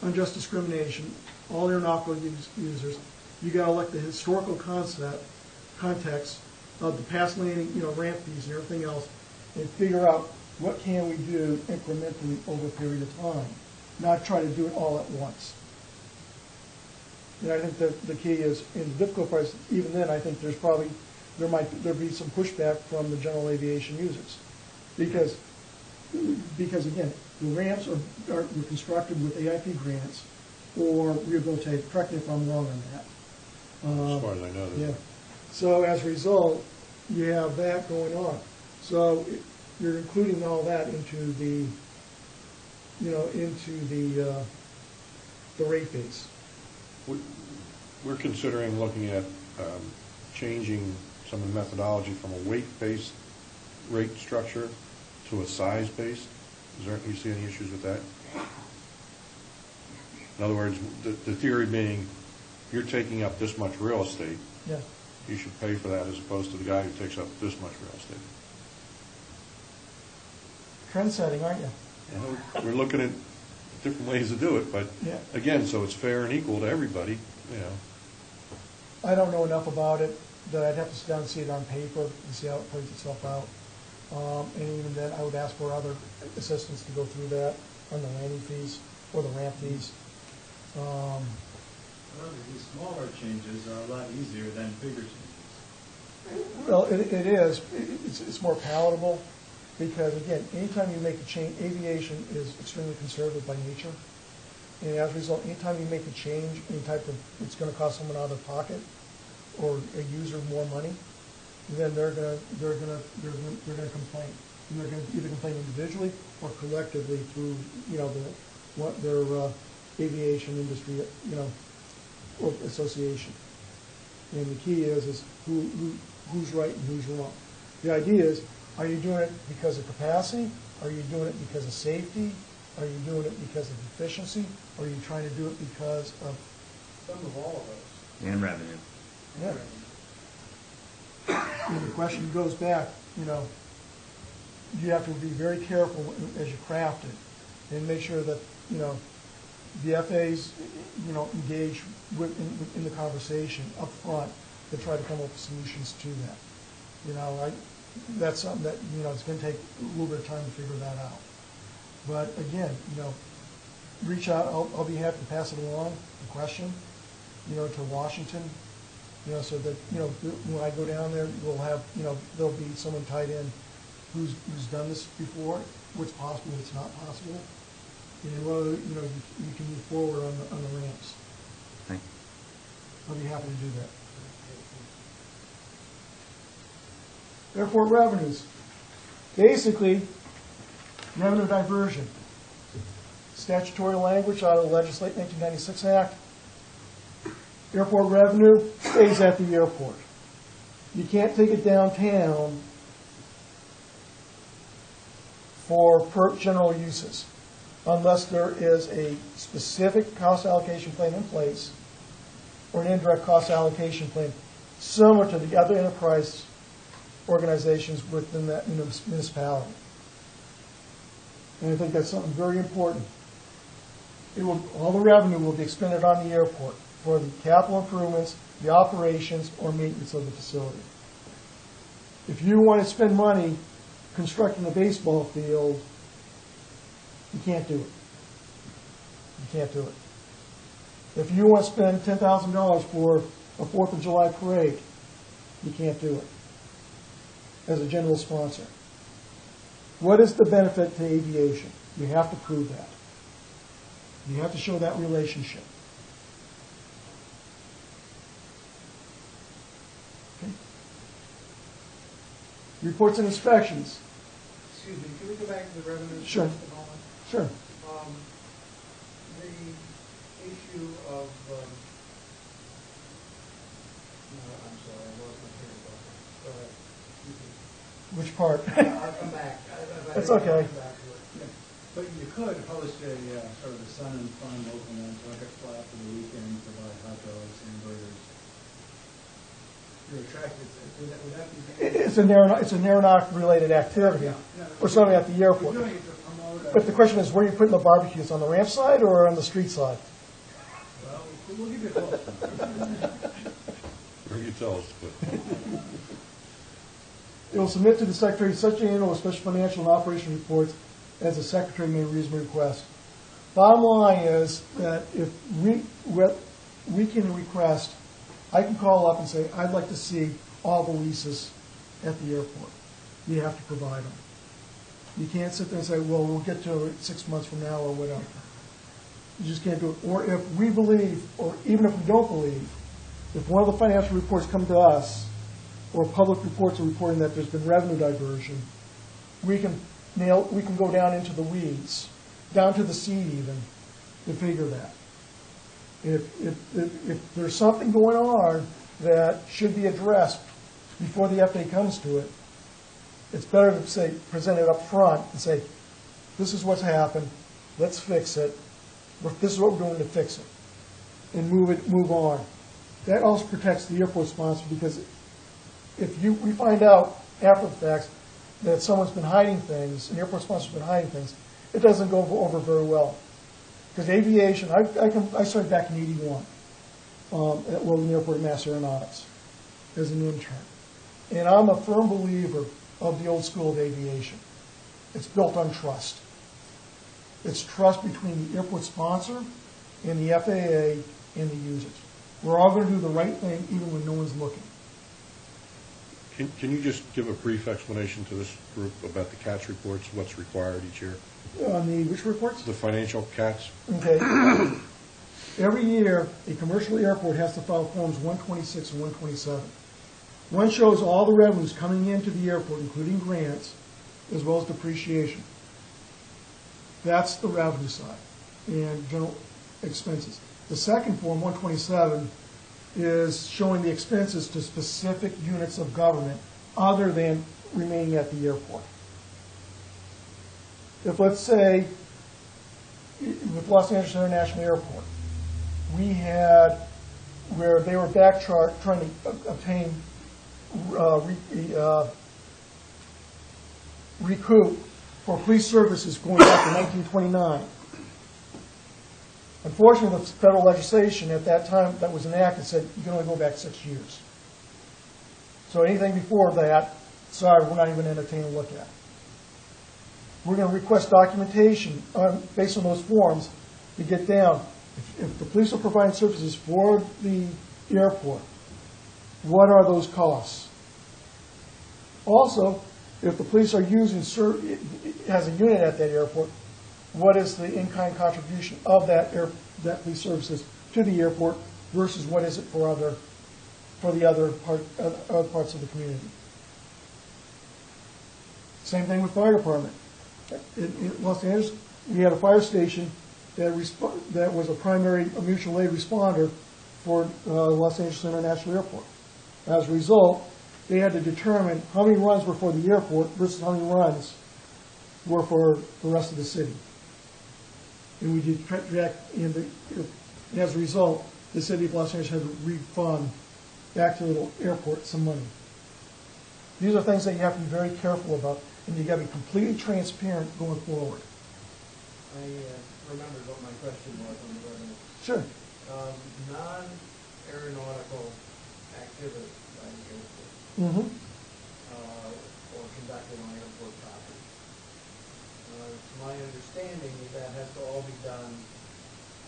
unjust discrimination, all aeronautical users. You got to look at the historical context of the past landing, ramp fees and everything else, and figure out what can we do incrementally over a period of time, not try to do it all at once. And I think that the key is, in the difficult part, even then, I think there'll be some pushback from the general aviation users, because again, the ramps were constructed with AIP grants or rehabilitated. Correct me if I'm wrong on that. As far as I know. Yeah. So as a result, you have that going on. So you're including all that into the rate base. We're considering looking at changing some of the methodology from a weight-based rate structure to a size-based. You see any issues with that? In other words, the theory being, you're taking up this much real estate, Yeah. you should pay for that as opposed to the guy who takes up this much real estate. Trend setting, aren't you? We're looking at different ways to do it, but Yeah. again, so it's fair and equal to everybody, I don't know enough about it that I'd have to sit down and see it on paper and see how it plays itself out. And even then, I would ask for other assistance to go through that on the landing fees or the ramp fees. Well, these smaller changes are a lot easier than bigger changes. Well, it is. It's more palatable because, again, anytime you make a change, aviation is extremely conservative by nature. And as a result, anytime you make a change, it's going to cost someone out of their pocket or a user more money, then they're going to complain. And they're going to either complain individually or collectively through their aviation industry association. And the key is who's right and who's wrong. The idea is, are you doing it because of capacity? Are you doing it because of safety? Are you doing it because of efficiency? Or are you trying to do it because of Some of all of those. And revenue. Yeah. And the question goes back, you have to be very careful as you craft it and make sure that, the FAs, engage in the conversation up front to try to come up with solutions to that. That's something that, it's going to take a little bit of time to figure that out. But again, reach out. I'll be happy to pass it along, the question, to Washington, so that, when I go down there, we'll have, there'll be someone tied in who's done this before, what's possible, what's not possible, and whether, you can move forward on the ramps. Thank I'll be happy to do that. Airport revenues. Basically, revenue diversion. Statutory language out of the 1996 Act. Airport revenue stays at the airport. You can't take it downtown for general uses unless there is a specific cost allocation plan in place or an indirect cost allocation plan similar to the other enterprise organizations within that municipality. And I think that's something very important. All the revenue will be expended on the airport for the capital improvements, the operations, or maintenance of the facility. If you want to spend money constructing a baseball field, you can't do it. You can't do it. If you want to spend $10,000 for a 4th of July parade, you can't do it as a general sponsor. What is the benefit to aviation? You have to prove that. You have to show that relationship. Okay. Reports and inspections. Excuse me, can we go back to the revenues Sure. just a moment? Sure. The issue of, no, I'm sorry, I lost my train of thought. Go ahead. Which part? I'll come back. That's okay. I'll come back to it. But you could host a sort of a Sun and Fun local Nantucket flap for the weekend, provide hot dogs, hamburgers. You're attracted to, would that be? It's an aeronaut-related activity, or something at the We're airport. doing it to promote. But the question is, where are you putting the barbecues, on the ramp side or on the street side? Well, we'll give you a call. Where you tell us to put. It will submit to the Secretary such annual or special financial and operation reports as the Secretary may reasonably request. Bottom line is that if we can request, I can call up and say, I'd like to see all the leases at the airport. You have to provide them. You can't sit there and say, well, we'll get to it 6 months from now or whatever. You just can't do it. Or if we believe, or even if we don't believe, if one of the financial reports come to us, or public reports are reporting that there's been revenue diversion, we can go down into the weeds, down to the seed even, to figure that. If there's something going on that should be addressed before the FAA comes to it, it's better to say, present it up front and say, this is what's happened, let's fix it, this is what we're doing to fix it, and move on. That also protects the airport sponsor, because if we find out after the fact that someone's been hiding things, an airport sponsor's been hiding things, it doesn't go over very well. Because aviation, I started back in '81 at Logan Airport at Mass Aeronautics as an intern. And I'm a firm believer of the old school of aviation. It's built on trust. It's trust between the airport sponsor and the FAA and the users. We're all going to do the right thing even when no one's looking. Can you just give a brief explanation to this group about the CATS reports, what's required each year? On the which reports? The financial CATS? Okay. Every year, a commercial airport has to file forms 126 and 127. One shows all the revenues coming into the airport, including grants, as well as depreciation. That's the revenue side and general expenses. The second form, 127, is showing the expenses to specific units of government other than remaining at the airport. If, let's say, with Los Angeles International Airport, we had where they were trying to obtain recoup for police services going back to 1929. Unfortunately, the federal legislation at that time that was enacted said you can only go back 6 years. So anything before that, sorry, we're not even entertaining a look at. We're going to request documentation based on those forms to get down. If the police are providing services for the airport, what are those costs? Also, if the police are using, has a unit at that airport, what is the in-kind contribution of that police services to the airport versus what is it for the other parts of the community? Same thing with fire department. In Los Angeles, we had a fire station that was a mutual aid responder for Los Angeles International Airport. As a result, they had to determine how many runs were for the airport versus how many runs were for the rest of the city. And we did track, and as a result, the city of Los Angeles had to refund back to the airport some money. These are things that you have to be very careful about, and you've got to be completely transparent going forward. I remembered what my question was on the revenue. Sure. Non-aeronautical activity by the airport, Mm-hmm. or Nantucket on airport property. It's my understanding that has to all be done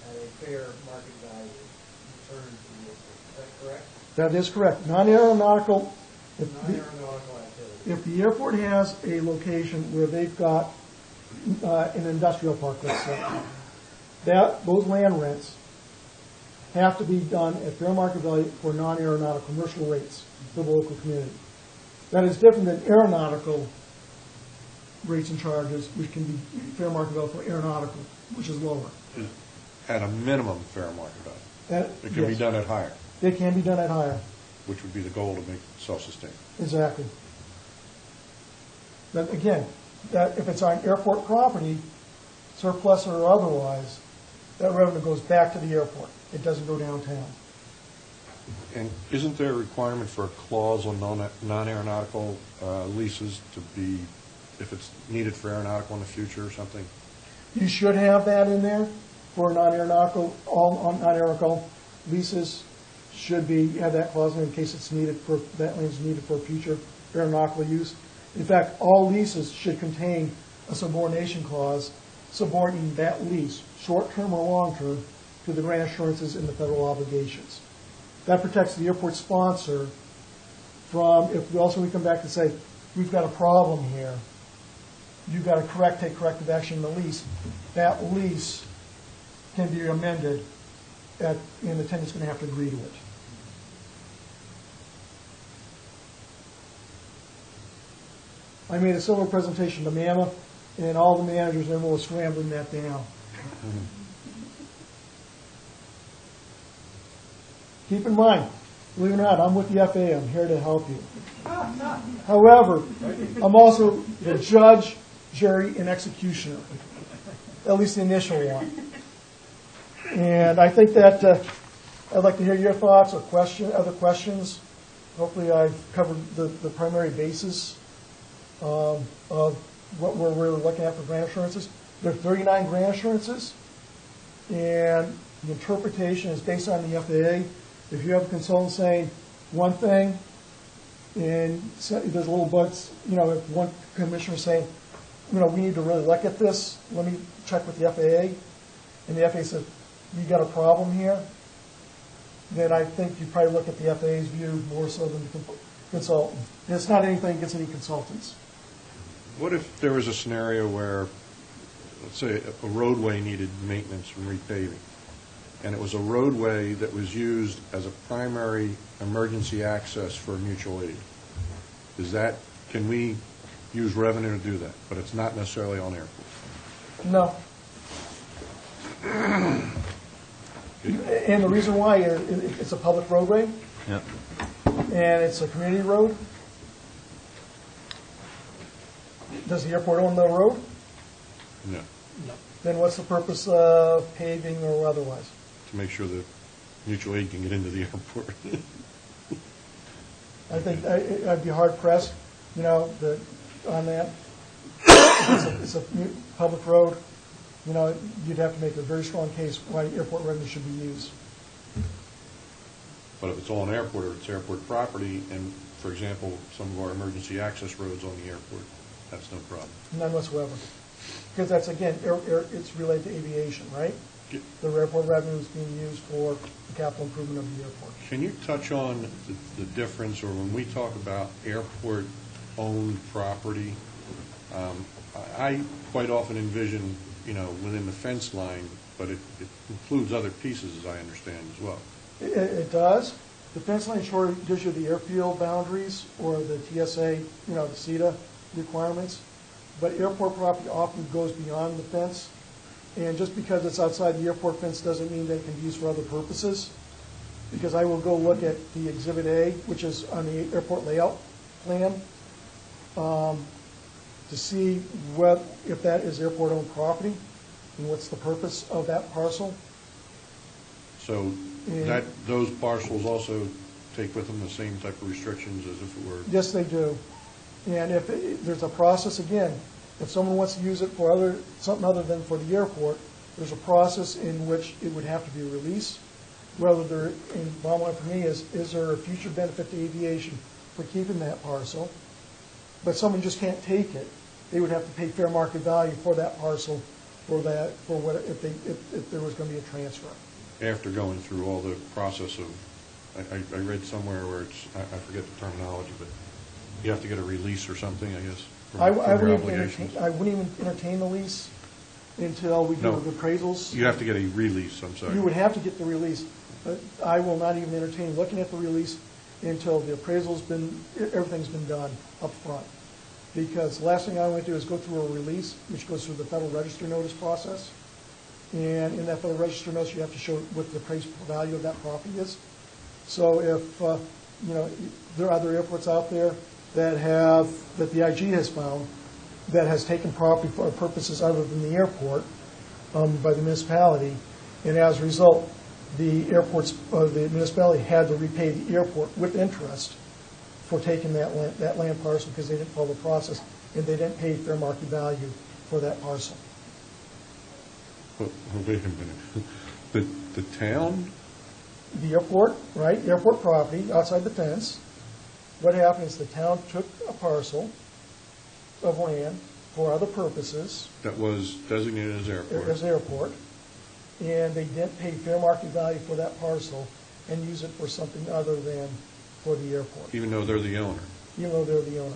at a fair market value return to the airport. Is that correct? That is correct. Non-aeronautical, Non-aeronautical activity. if the airport has a location where they've got an industrial park, let's say, those land rents have to be done at fair market value for non-aeronautical commercial rates for the local community. That is different than aeronautical rates and charges, which can be fair market value for aeronautical, which is lower. At a minimum fair market value. It can be Yes. done at higher, It can be done at higher, which would be the goal to make it self-sustaining. exactly. But again, that if it's on airport property, surplus or otherwise, that revenue goes back to the airport. It doesn't go downtown. And isn't there a requirement for a clause on non-aeronautical leases to be, if it's needed for aeronautical in the future or something? You should have that in there for non-aeronautical, all non-aeronautical leases should be, have that clause in case it's needed for, that land's needed for future aeronautical use. In fact, all leases should contain a subordination clause subordinating that lease, short-term or long-term, to the grant assurances and the federal obligations. That protects the airport sponsor from, if we come back to say, we've got a problem here, you've got to take corrective action in the lease, that lease can be amended, and the tenant's going to have to agree to it. I made a similar presentation to MAMA, and all the managers and everyone was scrambling that down. Keep in mind, believe it or not, I'm with the FAA. I'm here to help you. However, I'm also the judge, jury, and executioner, at least the initial one. And I think that I'd like to hear your thoughts or other questions. Hopefully I've covered the primary basis of what we're really looking at for grant assurances. There are 39 grant assurances, and the interpretation is based on the FAA. If you have a consultant saying one thing, and there's a little buts, if one commissioner is saying, we need to really look at this, let me check with the FAA, and the FAA says, you got a problem here, then I think you probably look at the FAA's view more so than the consultant. And it's not anything against any consultants. What if there was a scenario where, let's say, a roadway needed maintenance and repaving, and it was a roadway that was used as a primary emergency access for mutual aid? Can we use revenue to do that? But it's not necessarily on airport. No. And the reason why is it's a public roadway, Yep. and it's a community road. Does the airport own the road? No. Then what's the purpose of paving or otherwise? To make sure that mutual aid can get into the airport. I think I'd be hard pressed, on that. It's a public road, you'd have to make a very strong case why airport revenue should be used. But if it's all on airport or it's airport property, and, for example, some of our emergency access roads on the airport, that's no problem. None whatsoever. Because that's, again, it's related to aviation, right? Yeah. The airport revenue is being used for the capital improvement of the airport. Can you touch on the difference, or when we talk about airport-owned property, I quite often envision, within the fence line, but it includes other pieces, as I understand, as well. It does. The fence line sure gives you the airfield boundaries or the TSA, the CETA requirements, but airport property often goes beyond the fence. And just because it's outside the airport fence doesn't mean that it can be used for other purposes. Because I will go look at the Exhibit A, which is on the airport layout plan, to see if that is airport-owned property and what's the purpose of that parcel. So those parcels also take with them the same type of restrictions as if it were? Yes, they do. And if there's a process, again, if someone wants to use it for something other than for the airport, there's a process in which it would have to be released. Whether bottom line for me is there a future benefit to aviation for keeping that parcel? but someone just can't take it, they would have to pay fair market value for that parcel, for what, if there was going to be a transfer. After going through all the process of, I read somewhere where it's, I forget the terminology, but you have to get a release or something, I guess, from I your wouldn't obligations. I wouldn't even entertain the lease until we do No. the appraisals. You have to get a release, I'm sorry. You would have to get the release, but I will not even entertain looking at the release until the appraisal's been, everything's been done up front. Because the last thing I want to do is go through a release, which goes through the Federal Register notice process. And in that Federal Register notice, you have to show what the appraised value of that property is. So if, there are other airports out there that the IG has found, that has taken property for purposes other than the airport by the municipality, and as a result, the municipality had to repay the airport with interest for taking that land parcel because they didn't follow the process, and they didn't pay fair market value for that parcel. Well, wait a minute. The town, The airport, right, airport property outside the fence, what happened is the town took a parcel of land for other purposes, that was designated as as airport, airport, and they didn't pay fair market value for that parcel and use it for something other than for the airport, even though they're the owner. even though they're the owner.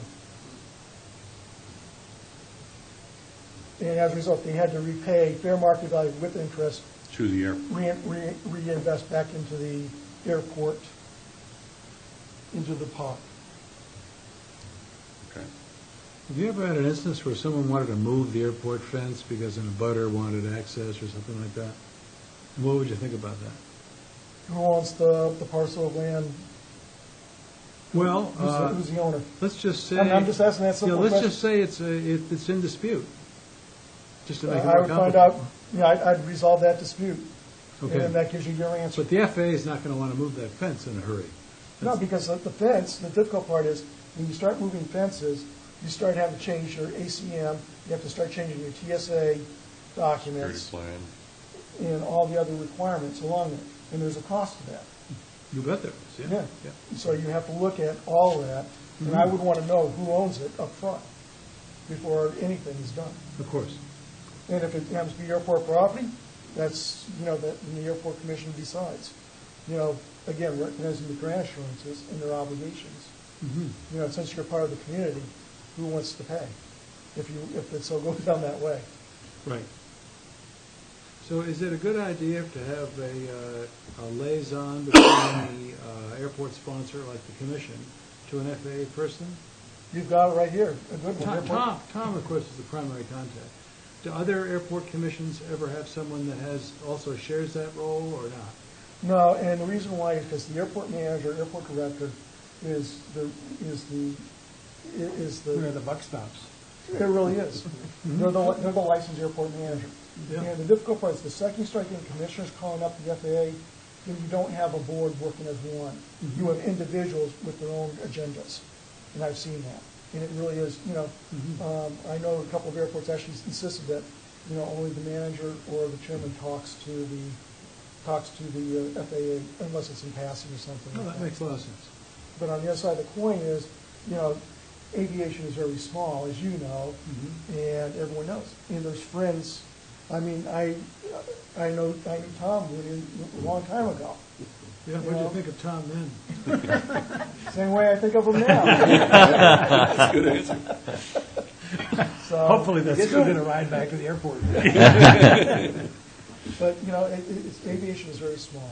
And as a result, they had to repay fair market value with interest, To the airport. reinvest back into the airport, into the pot. Okay. Have you ever had an instance where someone wanted to move the airport fence because an abutter wanted access or something like that? What would you think about that? Who owns the parcel of land? Well, Who's the owner? let's just say. I'm just asking that simple Let's question. just say it's in dispute, just to make it I more would find complicated. out, I'd resolve that dispute. And Okay. then that gives you your answer. But the FAA is not going to want to move that fence in a hurry. No, because the fence, the difficult part is, when you start moving fences, you start having to change your ACM, you have to start changing your TSA Security documents, plan. and all the other requirements along it, and there's a cost to that. You bet there is, yeah. Yeah. So you have to look at all that, and I would want to know who owns it up front before anything is done. Of course. And if it happens to be airport property, that's, that the airport commission decides. Again, recognizing the grant assurances and their obligations. Since you're part of the community, who wants to pay? If it so goes down that way. Right. So is it a good idea to have a liaison between the airport sponsor, like the commission, to an FAA person? You've got it right here, a good one. Tom, of course, is the primary contact. Do other airport commissions ever have someone that also shares that role or not? No, and the reason why is because the airport manager, airport director is Where the buck stops. It really is. They're the licensed airport manager. Yeah. And the difficult part is the second you start getting commissioners calling up the FAA, then you don't have a board working as one. You have individuals with their own agendas, and I've seen that. And it really is, I know a couple of airports actually insisted that, only the manager or the chairman talks to the FAA unless it's in passing or something No, like that makes a lot of sense. But on the other side of the coin is, aviation is very small, as you know, and everyone knows. And there's friends. I mean, I knew Tom a long time ago. Yeah, what do you think of Tom then? Same way I think of him now. That's a good answer. So, Hopefully that's still going to ride back to the airport. but aviation is very small,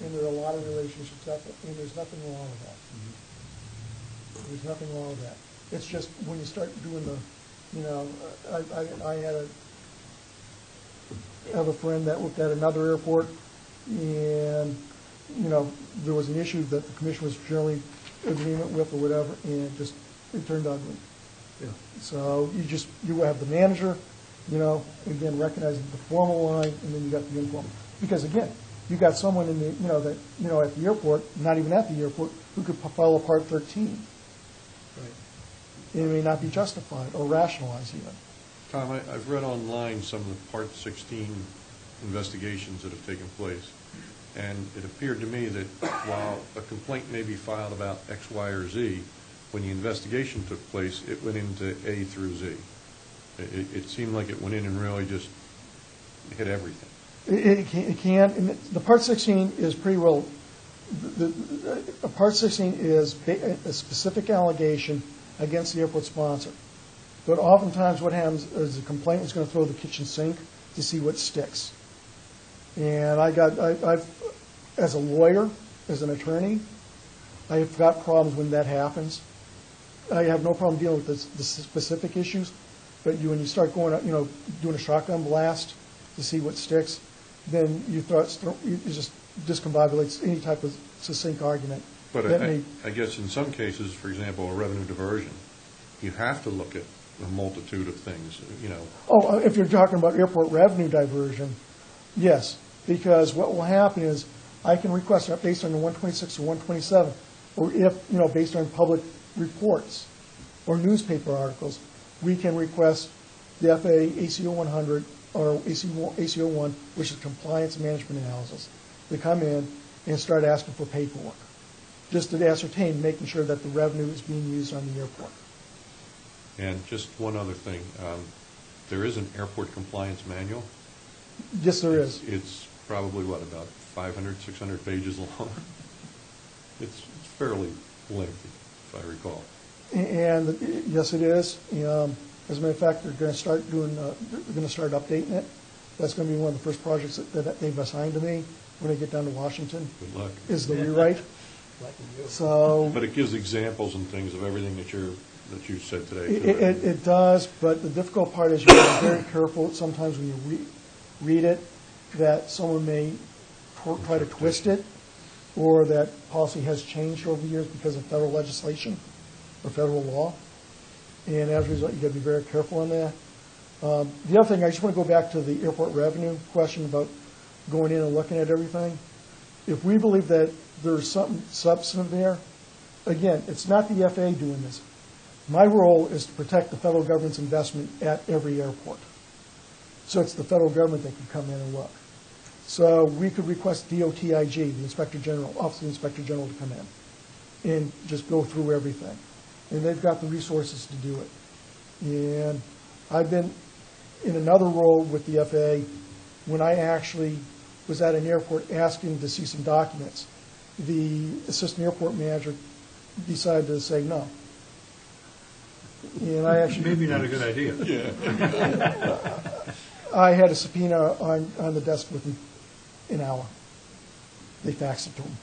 and there are a lot of relationships out there, and there's nothing wrong with that. There's nothing wrong with that. It's just when you start doing I have a friend that worked at another airport, and, there was an issue that the commission was generally in agreement with or whatever, and it turned ugly. Yeah. So you have the manager, again, recognizing the formal line, and then you got the informal. Because again, you got someone in the, at the airport, not even at the airport, who could follow Part 13. Right. And it may not be justified or rationalized even. Tom, I've read online some of the Part 16 investigations that have taken place, and it appeared to me that while a complaint may be filed about X, Y, or Z, when the investigation took place, it went into A through Z. It seemed like it went in and really just hit everything. It can, and the Part 16 is pretty well, Part 16 is a specific allegation against the airport sponsor. But oftentimes what happens is the complainant is going to throw the kitchen sink to see what sticks. And I've, as a lawyer, as an attorney, I've got problems when that happens. I have no problem dealing with the specific issues, but when you start going, doing a shotgun blast to see what sticks, then you just discombobulates any type of succinct argument. But I guess in some cases, for example, a revenue diversion, you have to look at a multitude of things, Oh, if you're talking about airport revenue diversion, yes, because what will happen is I can request it based on the 126 or 127, or if, based on public reports or newspaper articles, we can request the FAA ACO 100 or ACO 1, which is compliance management analysis, to come in and start asking for paperwork, just to ascertain, making sure that the revenue is being used on the airport. And just one other thing, there is an airport compliance manual. Yes, there is. It's probably, about 500, 600 pages long? It's fairly lengthy, if I recall. And yes, it is. As a matter of fact, they're going to start updating it. That's going to be one of the first projects that they've assigned to me when I get down to Washington. Good luck. Is the rewrite. So, but it gives examples and things of everything that you said today. It does, but the difficult part is you have to be very careful sometimes when you read it, that someone may try to twist it, or that policy has changed over the years because of federal legislation or federal law. And as a result, you've got to be very careful on that. The other thing, I just want to go back to the airport revenue question about going in and looking at everything. If we believe that there's something substantive there, again, it's not the FAA doing this. My role is to protect the federal government's investment at every airport. So it's the federal government that can come in and look. So we could request DOTIG, the Inspector General, Office of the Inspector General, to come in and just go through everything. And they've got the resources to do it. And I've been in another role with the FAA when I actually was at an airport asking to see some documents. The assistant airport manager decided to say no. And I actually maybe not a good idea. Yeah. I had a subpoena on the desk within an hour. They faxed it to him.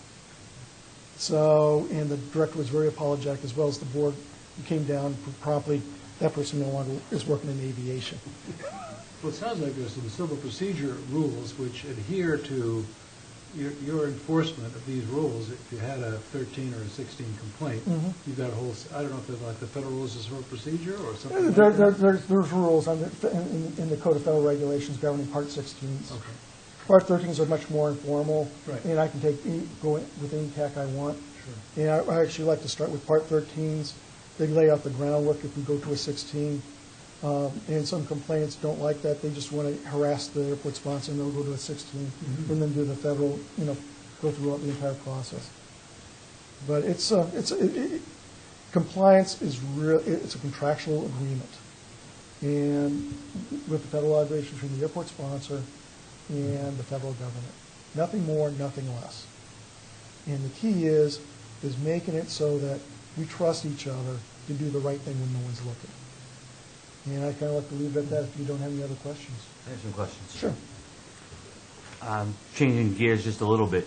So, and the director was very apologetic, as well as the board. He came down promptly. That person no longer is working in aviation. Well, it sounds like there's some civil procedure rules which adhere to your enforcement of these rules. If you had a 13 or a 16 complaint, you've got a whole, I don't know if they're like the federal rules of civil procedure or something like that. There's rules in the Code of Federal Regulations governing Part 16s. Okay. Part 13s are much more informal, Right. and I can go with any tack I want. Sure. And I actually like to start with Part 13s. They lay out the groundwork if we go to a 16. And some complainants don't like that. They just want to harass the airport sponsor, and they'll go to a 16 and then do the federal, go throughout the entire process. But compliance is it's a contractual agreement. And with the federal obligations between the airport sponsor and the federal government. Nothing more, nothing less. And the key is making it so that we trust each other to do the right thing when no one's looking. And I kind of like to leave it at that if you don't have any other questions. I have some questions. Sure. Changing gears just a little bit,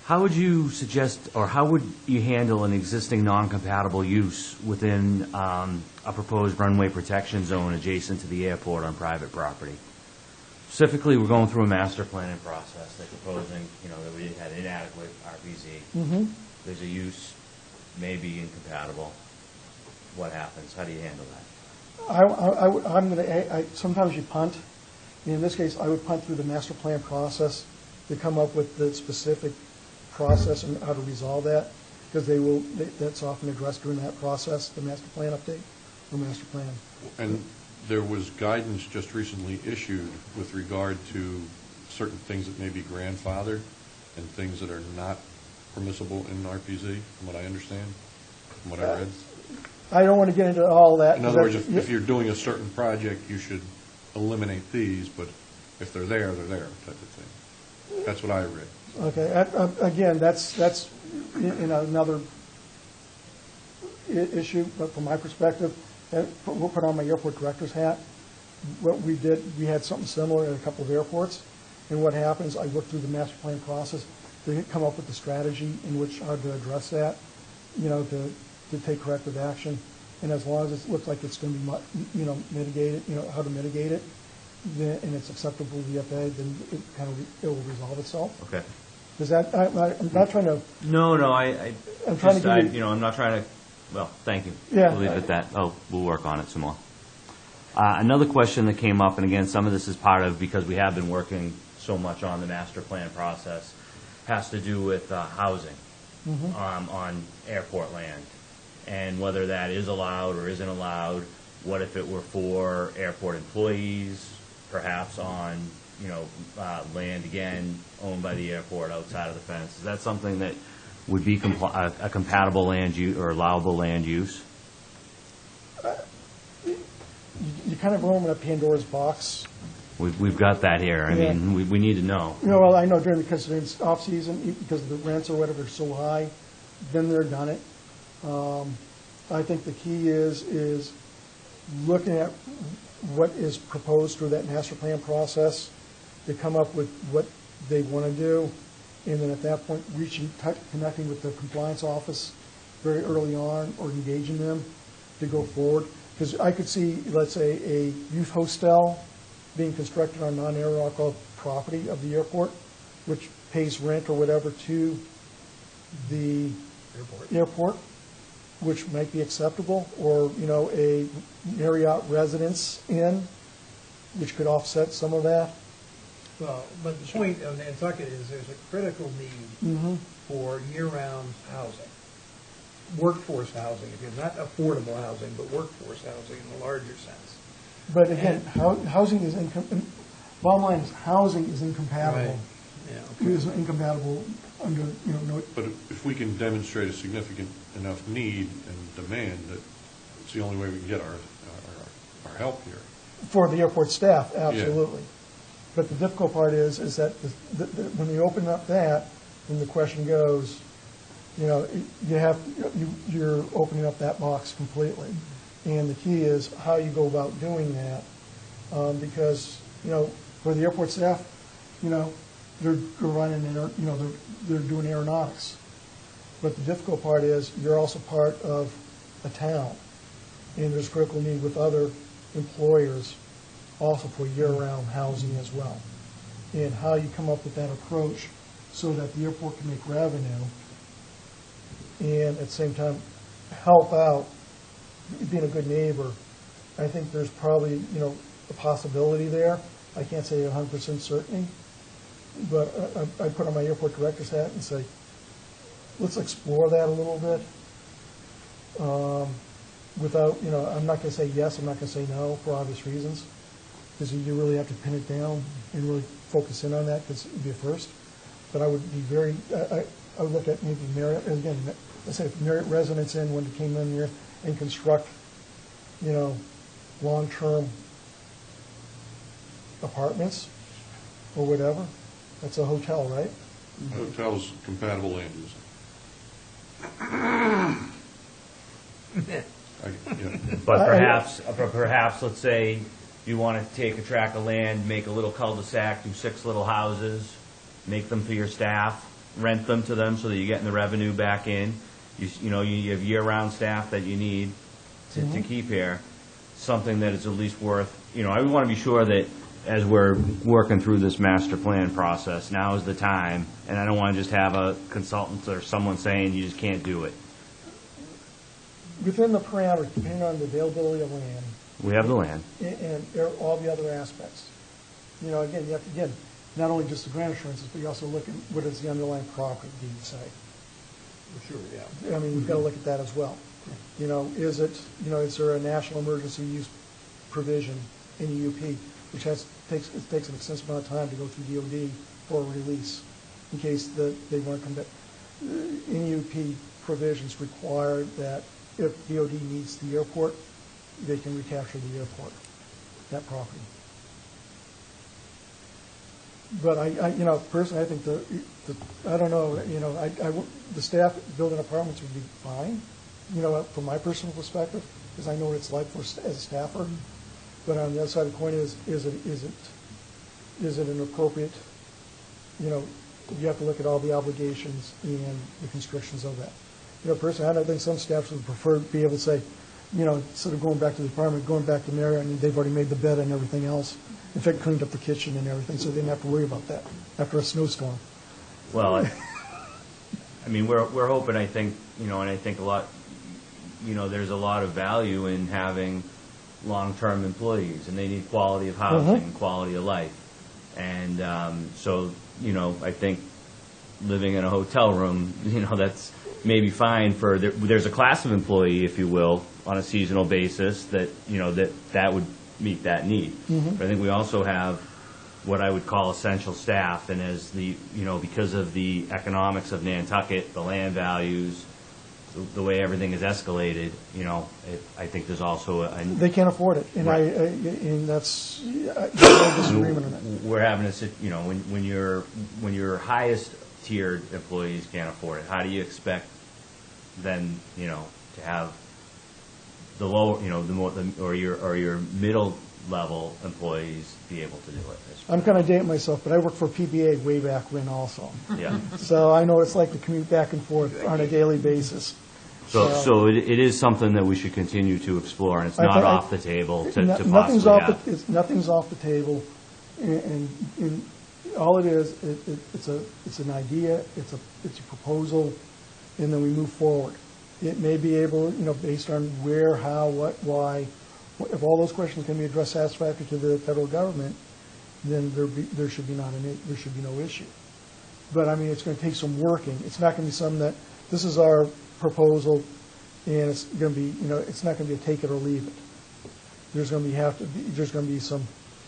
how would you suggest, or how would you handle an existing non-compatible use within a proposed runway protection zone adjacent to the airport on private property? Specifically, we're going through a master planning process. They're proposing, that we had inadequate RPZ. There's a use, maybe incompatible. What happens? How do you handle that? Sometimes you punt. In this case, I would punt through the master plan process to come up with the specific process and how to resolve that, because that's often addressed during that process, the master plan update or master plan. And there was guidance just recently issued with regard to certain things that may be grandfathered and things that are not permissible in RPZ, from what I understand, from what I read. I don't want to get into all that. In other words, if you're doing a certain project, you should eliminate these, but if they're there type of thing. That's what I read. Okay, again, that's another issue, but from my perspective, we'll put on my airport director's hat. What we did, we had something similar at a couple of airports, and what happens, I worked through the master plan process to come up with the strategy in which how to address that, to take corrective action, and as long as it looks like it's going to be, mitigated, how to mitigate it, then, and it's acceptable to the FAA, then it will resolve itself. Okay. Does that, I'm not trying to. No, I'm trying to give you. I'm not trying to, well, thank you. Yeah. We'll leave it at that. Oh, we'll work on it some more. Another question that came up, and again, some of this is part of, because we have been working so much on the master plan process, has to do with housing on airport land, and whether that is allowed or isn't allowed. What if it were for airport employees, perhaps on land, again, owned by the airport outside of the fence? Is that something that would be a compatible land use or allowable land use? You kind of open up Pandora's box. We've got that here. I mean, we need to know. Well, I know because it's off-season, because the rents or whatever are so high, then they're done it. I think the key is looking at what is proposed through that master plan process to come up with what they want to do, and then at that point, connecting with the compliance office very early on, or engaging them to go forward. Because I could see, let's say, a youth hostel being constructed on non-aeronautical property of the airport, which pays rent or whatever to the airport, which might be acceptable, or, a Marriott residence inn, which could offset some of that. Well, but the point of Nantucket is there's a critical need for year-round housing, workforce housing, if you're not affordable housing, but workforce housing in the larger sense. But again, housing is bottom line is housing is incompatible. Right. Yeah, It is incompatible under, no. But if we can demonstrate a significant enough need and demand, that it's the only way we can get our help here. For the airport staff, absolutely. But the difficult part is that when you open up that, then the question goes, you're opening up that box completely. And the key is how you go about doing that, because, for the airport staff, they're running, they're doing aeronautics. But the difficult part is you're also part of a town, and there's critical need with other employers also for year-round housing as well. And how you come up with that approach so that the airport can make revenue and at the same time help out, being a good neighbor. I think there's probably, a possibility there. I can't say 100% certainty, but I put on my airport director's hat and say, let's explore that a little bit. Without, I'm not going to say yes, I'm not going to say no for obvious reasons, because you really have to pin it down and really focus in on that, because it would be a first. But I would be very, I would look at maybe Marriott, again, let's say if Marriott residents in when they came in here and construct, long-term apartments or whatever. That's a hotel, right? Hotel's compatible land use. But perhaps, let's say you want to take a tract of land, make a little cul-de-sac, do 6 little houses, make them for your staff, rent them to them so that you're getting the revenue back in. You have year-round staff that you need to keep here. Something that is at least worth, I would want to be sure that as we're working through this master plan process, now is the time, and I don't want to just have a consultant or someone saying you just can't do it. Within the parameters, depending on the availability of land. We have the land. And all the other aspects. Again, you have to, not only just the grant assurances, but you also look at what does the underlying property deed say. Sure, yeah. I mean, you've got to look at that as well. Is there a national emergency use provision in EUP, which takes an extensive amount of time to go through DOD for a release in case they want to come back. EUP provisions require that if DOD needs the airport, they can recapture the airport, that property. But I personally, I think I don't know, the staff building apartments would be fine, from my personal perspective, because I know what it's like as a staffer. But on the other side of the coin is it an appropriate, you have to look at all the obligations and the constrictions of that. Personally, I think some staffs would prefer to be able to say, instead of going back to the apartment, going back to there, and they've already made the bed and everything else. In fact, cleaned up the kitchen and everything, so they didn't have to worry about that after a snowstorm. Well, I mean, we're hoping, I think, and I think a lot, there's a lot of value in having long-term employees, and they need quality of housing and quality of life. And so, I think living in a hotel room, that's maybe fine for, there's a class of employee, if you will, on a seasonal basis that, that would meet that need. But I think we also have what I would call essential staff, and as because of the economics of Nantucket, the land values, the way everything is escalated, I think there's also they can't afford it, and right. and that's no disagreement on that. We're having when your highest tiered employees can't afford it, how do you expect then to have the lower, or your middle level employees be able to do it? I'm kind of dating myself, but I worked for PBA way back when also. Yeah. So I know what it's like to commute back and forth on a daily basis. So it is something that we should continue to explore, and it's not off the table to possibly have. Nothing's off the table, and all it is, it's an idea, it's a proposal, and then we move forward. It may be able, based on where, how, what, why, if all those questions can be addressed satisfactorily to the federal government, then there should be no issue. But I mean, it's going to take some working. It's not going to be something that this is our proposal, and it's going to be, it's not going to be a take it or leave it. There's going to be some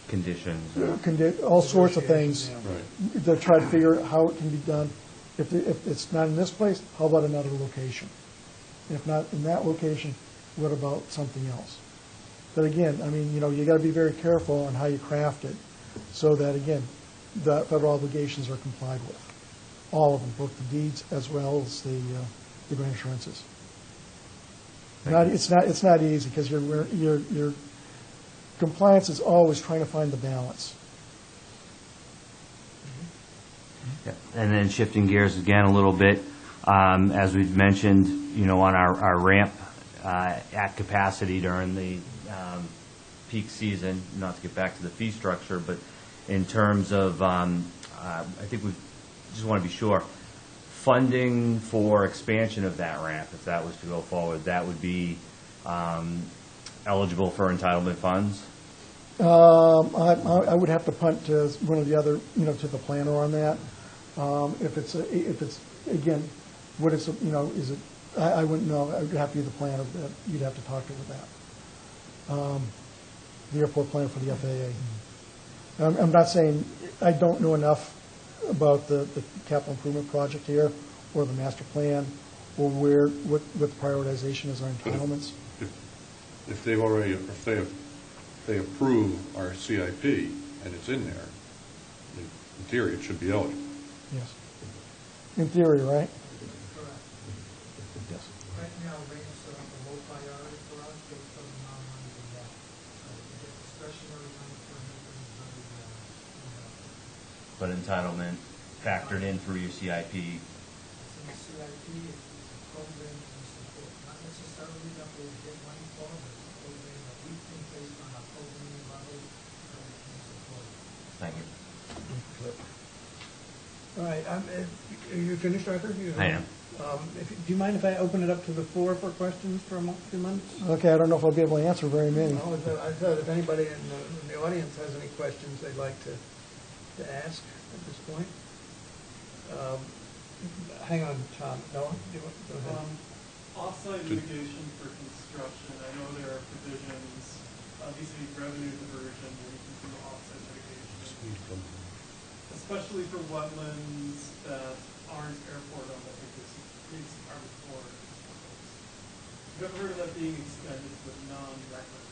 conditions, all sorts of things Right. to try to figure out how it can be done. If it's not in this place, how about another location? If not in that location, what about something else? But again, I mean, you got to be very careful on how you craft it, so that again, the federal obligations are complied with, all of them, both the deeds as well as the grant assurances. It's not easy, because your compliance is always trying to find the balance. Yeah. And then shifting gears again a little bit, as we've mentioned, on our ramp at capacity during the peak season, not to get back to the fee structure, but in terms of, I think we just want to be sure, funding for expansion of that ramp, if that was to go forward, that would be eligible for entitlement funds? I would have to punt to one of the other, to the planner on that. If it's again, what is is it? I wouldn't know. I would have to be the planner. You'd have to talk to with that. The airport planner for the FAA. I'm not saying I don't know enough about the capital improvement project here, or the master plan, or what the prioritization is on entitlements. If they approve our CIP and it's in there, in theory, it should be eligible. Yes. In theory, right? Correct. Yes. Right now, ramps are a low priority for us based on the amount of money we have. So to get discretionary money for anything is very rare. But entitlement factored in through your CIP. It's in the CIP, it's programs and support, not necessarily that we'll get money for, but it's a program that we think based on our programming level that we can support. Thank you. All right, are you finished, Arthur? I am. Do you mind if I open it up to the floor for questions for a few minutes? Okay, I don't know if I'll be able to answer very many. I thought if anybody in the audience has any questions they'd like to ask at this point. Hang on, Tom. No? Go ahead. Offsite mitigation for construction, I know there are provisions, obviously revenue diversion, where you can do offsite mitigation, especially for wetlands that aren't airport owned. I think this makes Army Corps. I've never heard of that being extended to non-record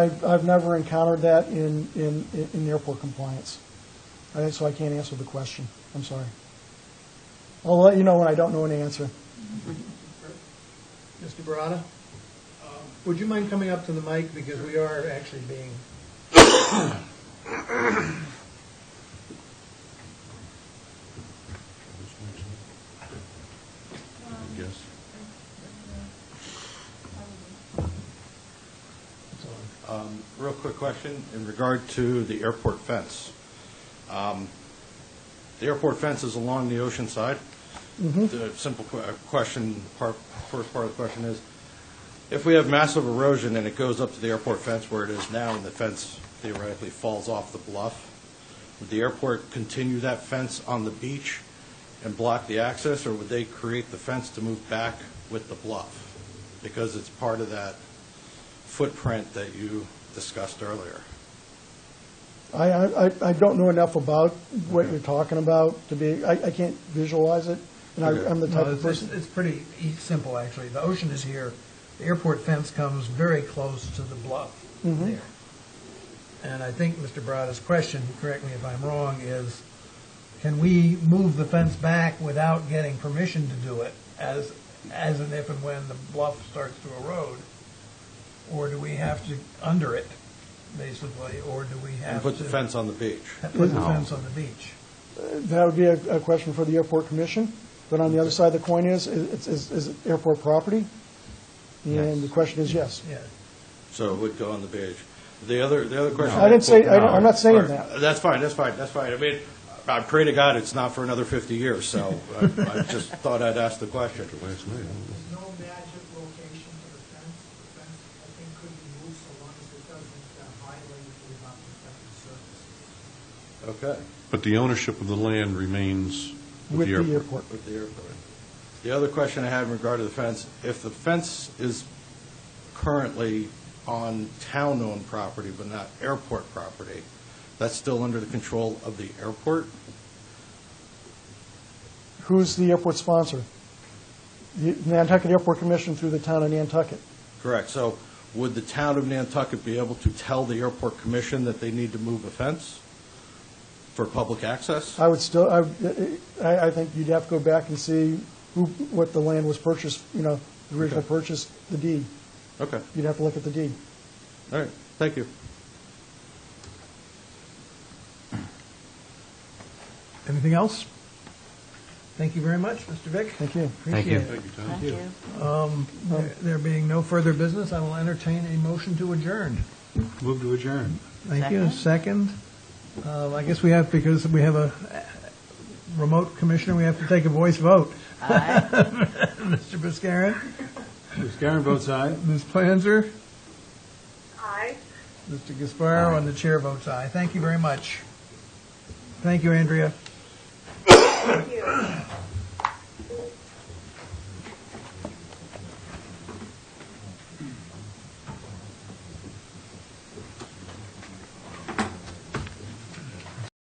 basis. I've never encountered that in airport compliance, so I can't answer the question. I'm sorry. I'll let you know when I don't know an answer. Mr. Barata? Would you mind coming up to the mic, because we are actually being... Yes. Real quick question in regard to the airport fence. The airport fence is along the ocean side. The simple question, first part of the question is, if we have massive erosion and it goes up to the airport fence where it is now and the fence theoretically falls off the bluff, would the airport continue that fence on the beach and block the access, or would they create the fence to move back with the bluff? Because it's part of that footprint that you discussed earlier. I don't know enough about what you're talking about to be, I can't visualize it, and Okay. I'm the type No, of person. it's pretty simple, actually. The ocean is here. The airport fence comes very close to the bluff there. And I think Mr. Barata's question, correct me if I'm wrong, is can we move the fence back without getting permission to do it as and if and when the bluff starts to erode? Or do we have to under it, basically, or do we have And to... put the fence on the beach. Put the fence on the beach. That would be a question for the airport commission, but on the other side of the coin is it airport property? And the question is yes. Yeah. So it would go on the beach. The other question. I didn't say, I'm not saying that. That's fine. I mean, I pray to God it's not for another 50 years, so I just thought I'd ask the question. There's no magic location for the fence. The fence, I think, could be moved so long as it doesn't violate the non-protected surfaces. Okay. But the ownership of the land remains With with the the airport. airport. With the airport. The other question I had in regard to the fence, if the fence is currently on town-owned property but not airport property, that's still under the control of the airport? Who's the airport sponsor? The Nantucket Airport Commission through the town of Nantucket. Correct. So would the town of Nantucket be able to tell the airport commission that they need to move a fence for public access? I would still, I think you'd have to go back and see what the land was purchased, the original Okay. purchase, the deed. Okay. You'd have to look at the deed. All right. Thank you. Anything else? Thank you very much, Mr. Vick. Thank you. Appreciate it. Thank you, Tom. There being no further business, I will entertain a motion to adjourn. Move to adjourn. Thank you. Second. I guess we have, because we have a remote commissioner, we have to take a voice vote. Mr. Biscarin? Ms. Karen votes aye. Ms. Planzer? Aye. Mr. Gasparo? And the chair votes aye. Thank you very much. Thank you, Andrea. Thank you.